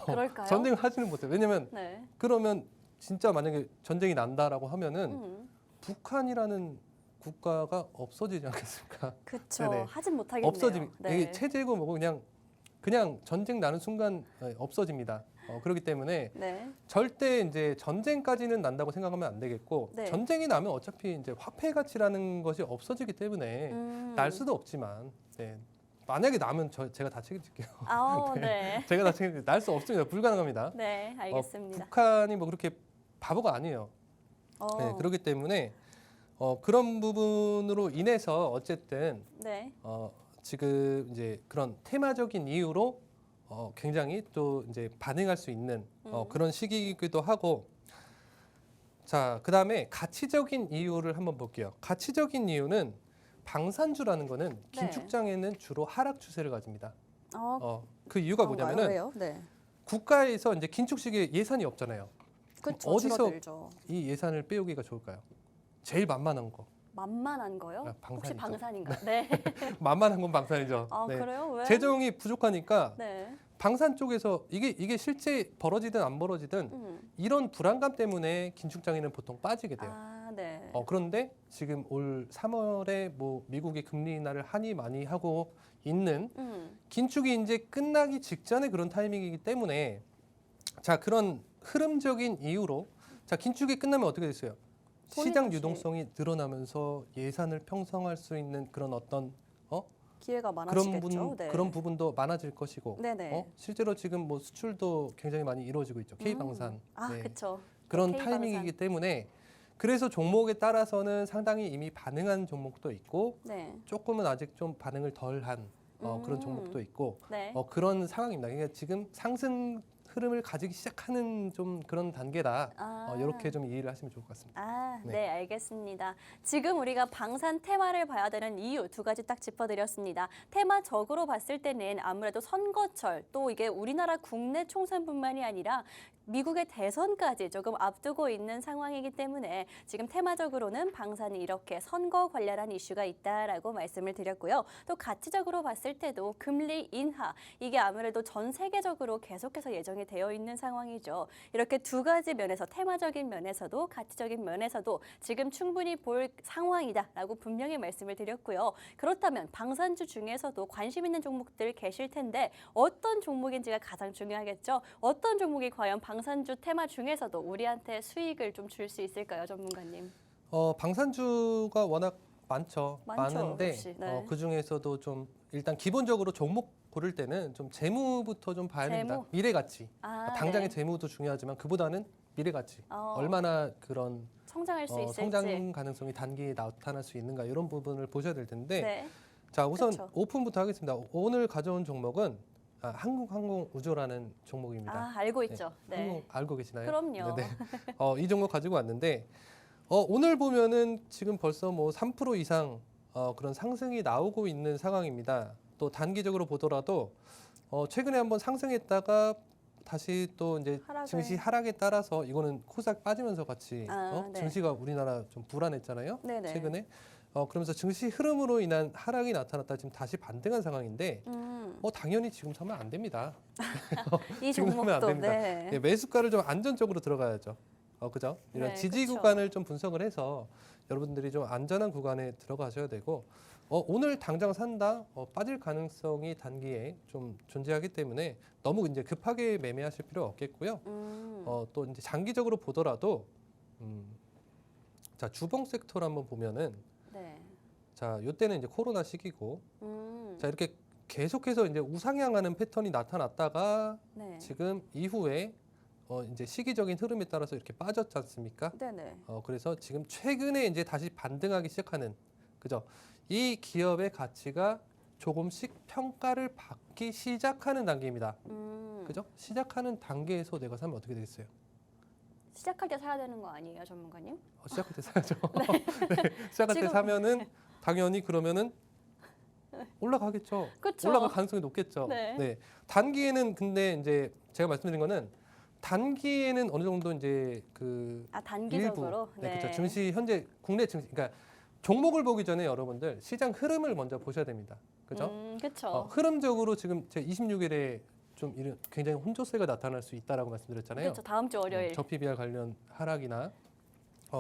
그럴까요? 전쟁을 하지는 못해요. 왜냐면 네. 그러면 진짜 만약에 전쟁이 난다라고 하면은 음. 북한이라는 국가가 없어지지 않겠습니까? 그쵸. 네네. 하진 못하겠네요. 이게 네. 체제고 뭐고 그냥 전쟁 나는 순간 없어집니다. 그렇기 때문에 네. 절대 이제 전쟁까지는 난다고 생각하면 안 되겠고 네. 전쟁이 나면 어차피 이제 화폐 가치라는 것이 없어지기 때문에 날 수도 없지만 네. 만약에 나면 제가 다 책임질게요. 네. 제가 다 책임질 날 수 없습니다. 불가능합니다. 네, 알겠습니다. 북한이 뭐 그렇게 바보가 아니에요. 네, 그렇기 때문에 그런 부분으로 인해서 어쨌든 네. 지금 이제 그런 테마적인 이유로 굉장히 또 이제 반응할 수 있는 그런 시기이기도 하고, 자, 그다음에 가치적인 이유를 한번 볼게요. 가치적인 이유는 방산주라는 거는 긴축장에는 주로 하락 추세를 가집니다. 그 이유가 뭐냐면은 왜요? 네. 국가에서 이제 긴축 시기에 예산이 없잖아요. 그렇죠. 어디서 줄어들죠. 이 예산을 빼오기가 좋을까요? 제일 만만한 거. 만만한 거요? 혹시 방산이죠. 방산인가? 네. 만만한 건 방산이죠. 아, 네. 그래요? 왜? 재정이 부족하니까 네. 방산 쪽에서 이게 실제 벌어지든 안 벌어지든 이런 불안감 때문에 긴축장에는 보통 빠지게 돼요. 아, 네. 그런데 지금 올 3월에 뭐 미국이 금리 인하를 하니 많이 하고 있는 긴축이 이제 끝나기 직전에 그런 타이밍이기 때문에, 자, 그런 흐름적인 이유로, 자, 긴축이 끝나면 어떻게 됐어요? 시장 유동성이 늘어나면서 예산을 편성할 수 있는 그런 어떤 기회가 많아지겠죠. 그런 부분도 많아질 것이고, 네네. 실제로 지금 뭐 수출도 굉장히 많이 이루어지고 있죠. K방산. 아, 그렇죠. 그런 타이밍이기 때문에, 그래서 종목에 따라서는 상당히 이미 반응한 종목도 있고, 조금은 아직 좀 반응을 덜한 그런 종목도 있고, 그런 상황입니다. 그러니까 지금 상승 흐름을 가지기 시작하는 좀 그런 단계다. 이렇게 좀 이해를 하시면 좋을 것 같습니다. 네, 알겠습니다. 지금 우리가 방산 테마를 봐야 되는 이유 두 가지 딱 짚어드렸습니다. 테마적으로 봤을 때는 아무래도 선거철, 또 이게 우리나라 국내 총선뿐만이 아니라 미국의 대선까지 조금 앞두고 있는 상황이기 때문에 지금 테마적으로는 방산이 이렇게 선거 관련한 이슈가 있다라고 말씀을 드렸고요. 또 가치적으로 봤을 때도 금리 인하, 이게 아무래도 전 세계적으로 계속해서 예정이 되어 있는 상황이죠. 이렇게 두 가지 면에서 테마적인 면에서도 가치적인 면에서도 지금 충분히 볼 상황이다라고 분명히 말씀을 드렸고요. 그렇다면 방산주 중에서도 관심 있는 종목들 계실 텐데 어떤 종목인지가 가장 중요하겠죠. 어떤 종목이 과연 방산주 테마 중에서도 우리한테 수익을 좀 줄 수 있을까요, 전문가님? 방산주가 워낙 많은데 역시, 네. 그 중에서도 좀 일단 기본적으로 종목 고를 때는 좀 재무부터 좀 봐야 됩니다. 미래 가치. 당장의 재무도 중요하지만 그보다는 미래 가치. 얼마나 그런 성장할 수 있을지. 성장 가능성이 단기에 나타날 수 있는가, 이런 부분을 보셔야 될 텐데. 자, 우선 그쵸. 오픈부터 하겠습니다. 오늘 가져온 종목은 한국항공우주라는 종목입니다. 알고 있죠. 네. 알고 계시나요? 그럼요. 네네. 이 종목 가지고 왔는데 오늘 보면은 지금 벌써 뭐 3% 이상 그런 상승이 나오고 있는 상황입니다. 또 단기적으로 보더라도 최근에 한번 상승했다가 다시 또 이제 증시 하락에 따라서 이거는 코스닥 빠지면서 같이 증시가 우리나라 좀 불안했잖아요. 최근에. 그러면서 증시 흐름으로 인한 하락이 나타났다 지금 다시 반등한 상황인데 당연히 지금 사면 안 됩니다. 이 지금 사면 안 종목도, 됩니다. 매수가를 좀 안전적으로 들어가야죠. 그죠? 이런 지지 구간을 좀 분석을 해서 여러분들이 좀 안전한 구간에 들어가셔야 되고, 오늘 당장 산다 빠질 가능성이 단기에 좀 존재하기 때문에 너무 이제 급하게 매매하실 필요 없겠고요. 또 이제 장기적으로 보더라도 자, 주봉 섹터를 한번 보면은 자, 요때는 이제 코로나 시기고, 자, 이렇게 계속해서 이제 우상향하는 패턴이 나타났다가 지금 이후에 이제 시기적인 흐름에 따라서 이렇게 빠졌지 않습니까? 그래서 지금 최근에 이제 다시 반등하기 시작하는, 그죠? 이 기업의 가치가 조금씩 평가를 받기 시작하는 단계입니다. 그죠? 시작하는 단계에서 내가 사면 어떻게 되겠어요? 시작할 때 사야 되는 거 아니에요, 전문가님? 시작할 때 사야죠. 시작할 때 사면은 당연히 그러면은 올라가겠죠. 그쵸. 올라갈 가능성이 높겠죠. 단기에는 근데 이제 제가 말씀드린 거는 단기에는 어느 정도 이제 그 단기적으로 일부, 그렇죠. 증시 현재 국내 증시, 그러니까 종목을 보기 전에 여러분들 시장 흐름을 먼저 보셔야 됩니다. 그죠? 그렇죠. 흐름적으로 지금 제 26일에 좀 이런 굉장히 혼조세가 나타날 수 있다라고 말씀드렸잖아요. 그렇죠. 다음 주 월요일. 저PBR 관련 하락이나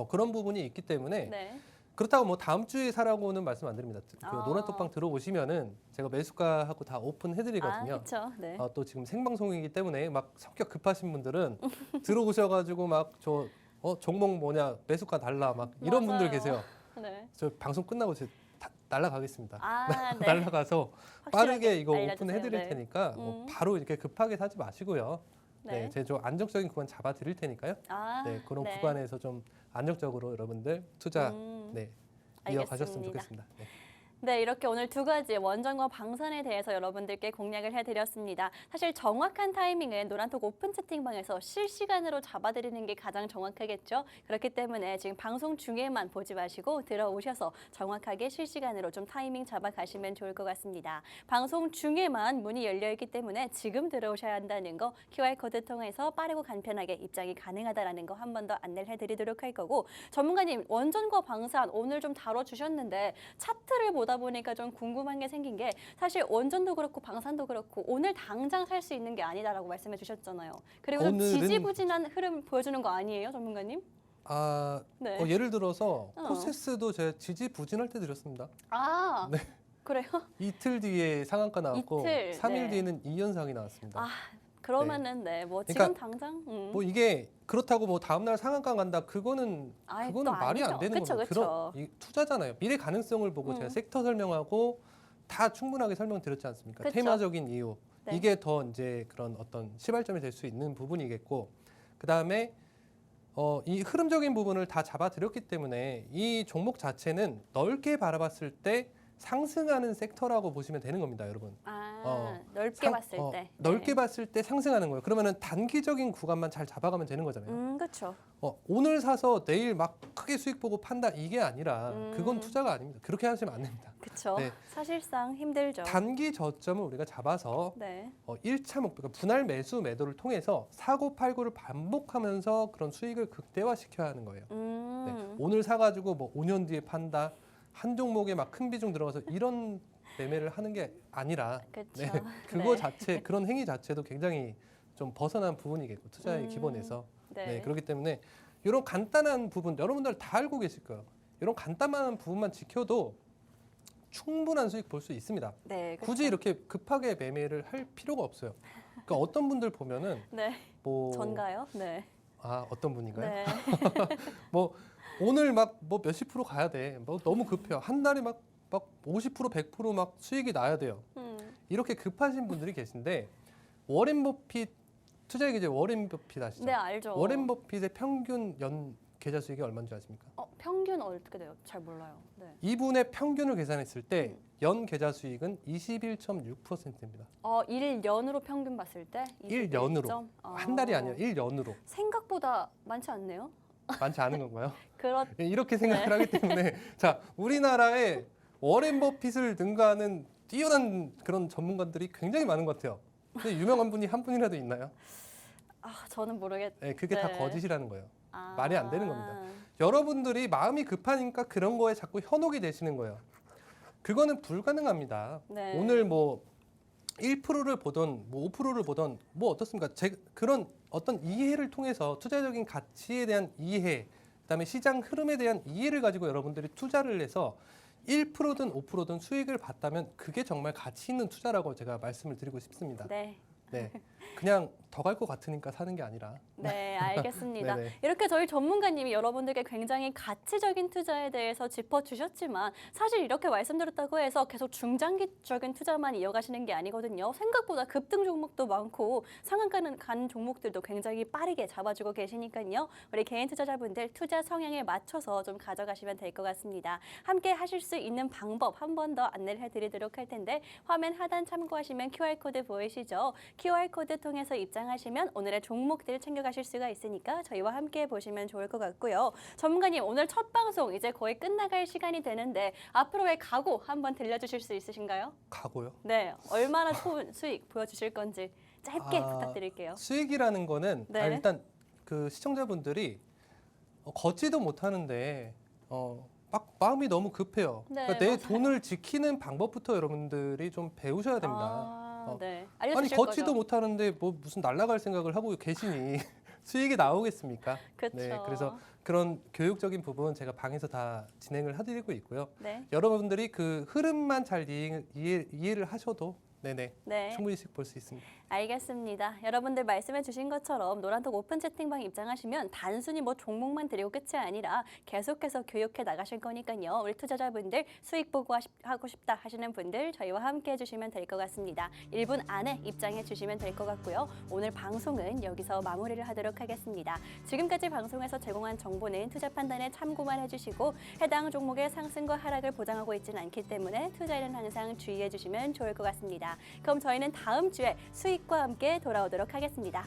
그런 부분이 있기 때문에 그렇다고 뭐 다음 주에 사라고는 말씀 안 드립니다. 그 노란톡방 들어오시면은 제가 매수가하고 다 오픈해드리거든요. 그렇죠. 네. 또 지금 생방송이기 때문에 막 성격 급하신 분들은 들어오셔가지고 막 저 종목 뭐냐 매수가 달라 막 이런 분들 계세요. 저 방송 끝나고 다 날라가겠습니다. 날라가서 빠르게 이거 오픈해드릴 테니까 바로 이렇게 급하게 사지 마시고요. 네, 제가 좀 안정적인 구간 잡아 드릴 테니까요. 네, 그런 구간에서 좀 안정적으로 여러분들 투자 네, 이어가셨으면 좋겠습니다. 네. 네, 이렇게 오늘 두 가지 원전과 방산에 대해서 여러분들께 공략을 해드렸습니다. 사실 정확한 타이밍은 노란톡 오픈 채팅방에서 실시간으로 잡아드리는 게 가장 정확하겠죠. 그렇기 때문에 지금 방송 중에만 보지 마시고 들어오셔서 정확하게 실시간으로 좀 타이밍 잡아가시면 좋을 것 같습니다. 방송 중에만 문이 열려있기 때문에 지금 들어오셔야 한다는 거 QR코드 통해서 빠르고 간편하게 입장이 가능하다는 거 한 번 더 안내를 해드리도록 할 거고 전문가님 원전과 방산 오늘 좀 다뤄주셨는데 차트를 보다 보니까 좀 궁금한 게 생긴 게 사실 원전도 그렇고 방산도 그렇고 오늘 당장 살 수 있는 게 아니다라고 말씀해 주셨잖아요. 그리고 좀 지지부진한 흐름 보여주는 거 아니에요, 전문가님? 예를 들어서 코세스도 제가 지지부진할 때 드렸습니다. 네. 그래요? 이틀 뒤에 상한가 나왔고 3일 뒤에는 2연상이 나왔습니다. 그러면은 뭐 지금 당장 뭐 이게 그렇다고 뭐 다음 날 상한가 간다 그거는 말이 안 되는 거죠. 그런 투자잖아요. 미래 가능성을 보고 제가 섹터 설명하고 다 충분하게 설명드렸지 않습니까? 테마적인 이유 이게 더 이제 그런 어떤 시발점이 될 수 있는 부분이겠고 그 다음에 이 흐름적인 부분을 다 잡아드렸기 때문에 이 종목 자체는 넓게 바라봤을 때 상승하는 섹터라고 보시면 되는 겁니다, 여러분. 넓게 봤을 때. 넓게 봤을 때 상승하는 거예요. 그러면은 단기적인 구간만 잘 잡아가면 되는 거잖아요. 그렇죠. 오늘 사서 내일 막 크게 수익 보고 판다 이게 아니라 그건 투자가 아닙니다. 그렇게 하시면 안 됩니다. 그렇죠. 사실상 힘들죠. 단기 저점을 우리가 잡아서 1차 목표, 분할 매수 매도를 통해서 사고 팔고를 반복하면서 그런 수익을 극대화시켜야 하는 거예요. 오늘 사가지고 뭐 5년 뒤에 판다. 한 종목에 막 큰 비중 들어가서 이런 매매를 하는 게 아니라 그거 자체 그런 행위 자체도 굉장히 좀 벗어난 부분이겠고 투자의 기본에서 그렇기 때문에 이런 간단한 부분 여러분들 다 알고 계실 거예요. 이런 간단한 부분만 지켜도 충분한 수익 볼 수 있습니다. 굳이 이렇게 급하게 매매를 할 필요가 없어요. 그러니까 어떤 분들 보면은 뭐 전가요? 어떤 분인가요? 뭐 오늘 막 뭐 몇십 프로 가야 돼. 뭐 너무 급해요. 한 달에 막 50% 100% 수익이 나야 돼요. 이렇게 급하신 분들이 계신데 워렌 버핏 투자의 기재 워렌 버핏 아시죠? 네, 알죠. 워렌 버핏의 평균 연 계좌 수익이 얼마인지 아십니까? 평균 어떻게 돼요? 잘 몰라요. 이분의 평균을 계산했을 때 연 계좌 수익은 21.6%입니다. 1년으로 평균 봤을 때 1년으로. 한 달이 아니라 1년으로. 생각보다 많지 않네요. 많지 않은 건가요? 이렇게 생각을 하기 때문에 자 우리나라에 워렌 버핏을 능가하는 뛰어난 그런 전문가들이 굉장히 많은 것 같아요. 근데 유명한 분이 한 분이라도 있나요? 저는 모르겠어요. 그게 다 거짓이라는 거예요. 말이 안 되는 겁니다. 여러분들이 마음이 급하니까 그런 거에 자꾸 현혹이 되시는 거예요. 그거는 불가능합니다. 오늘 뭐 1%를 보던 뭐 5%를 보던 뭐 어떻습니까? 그런 어떤 이해를 통해서 투자적인 가치에 대한 이해, 그다음에 시장 흐름에 대한 이해를 가지고 여러분들이 투자를 해서 1%든 5%든 수익을 봤다면 그게 정말 가치 있는 투자라고 제가 말씀을 드리고 싶습니다. 그냥 더 갈 것 같으니까 사는 게 아니라. 알겠습니다. 이렇게 저희 전문가님이 여러분들께 굉장히 가치적인 투자에 대해서 짚어주셨지만 사실 이렇게 말씀드렸다고 해서 계속 중장기적인 투자만 이어가시는 게 아니거든요. 생각보다 급등 종목도 많고 상한가는 가는 종목들도 굉장히 빠르게 잡아주고 계시니까요. 우리 개인 투자자분들 투자 성향에 맞춰서 좀 가져가시면 될 것 같습니다. 함께 하실 수 있는 방법 한 번 더 안내를 해드리도록 할 텐데 화면 하단 참고하시면 QR코드 보이시죠? QR코드 통해서 입장하시면 오늘의 종목들 챙겨가실 수가 있으니까 저희와 함께 보시면 좋을 것 같고요. 전문가님 오늘 첫 방송 이제 거의 끝나갈 시간이 되는데 앞으로의 각오 한번 들려주실 수 있으신가요? 각오요? 얼마나 좋은 수익 보여주실 건지 짧게 부탁드릴게요. 수익이라는 거는 일단 그 시청자분들이 걷지도 못하는데 막 마음이 너무 급해요. 그러니까 내 돈을 지키는 방법부터 여러분들이 좀 배우셔야 됩니다. 아니 걷지도 못하는데 뭐 무슨 날아갈 생각을 하고 계시니 수익이 나오겠습니까? 그래서 그런 교육적인 부분 제가 방에서 다 진행을 해드리고 있고요. 여러분들이 그 흐름만 잘 이해를 하셔도 네. 충분히 볼 수 있습니다. 알겠습니다. 여러분들 말씀해 주신 것처럼 노란톡 오픈 채팅방 입장하시면 단순히 뭐 종목만 드리고 끝이 아니라 계속해서 교육해 나가실 거니까요. 우리 투자자분들 수익 보고 하고 싶다 하시는 분들 저희와 함께 해주시면 될 것 같습니다. 1분 안에 입장해 주시면 될 것 같고요. 오늘 방송은 여기서 마무리를 하도록 하겠습니다. 지금까지 방송에서 제공한 정보는 투자 판단에 참고만 해주시고 해당 종목의 상승과 하락을 보장하고 있지는 않기 때문에 투자에는 항상 주의해 주시면 좋을 것 같습니다. 그럼 저희는 다음 주에 수익과 함께 돌아오도록 하겠습니다.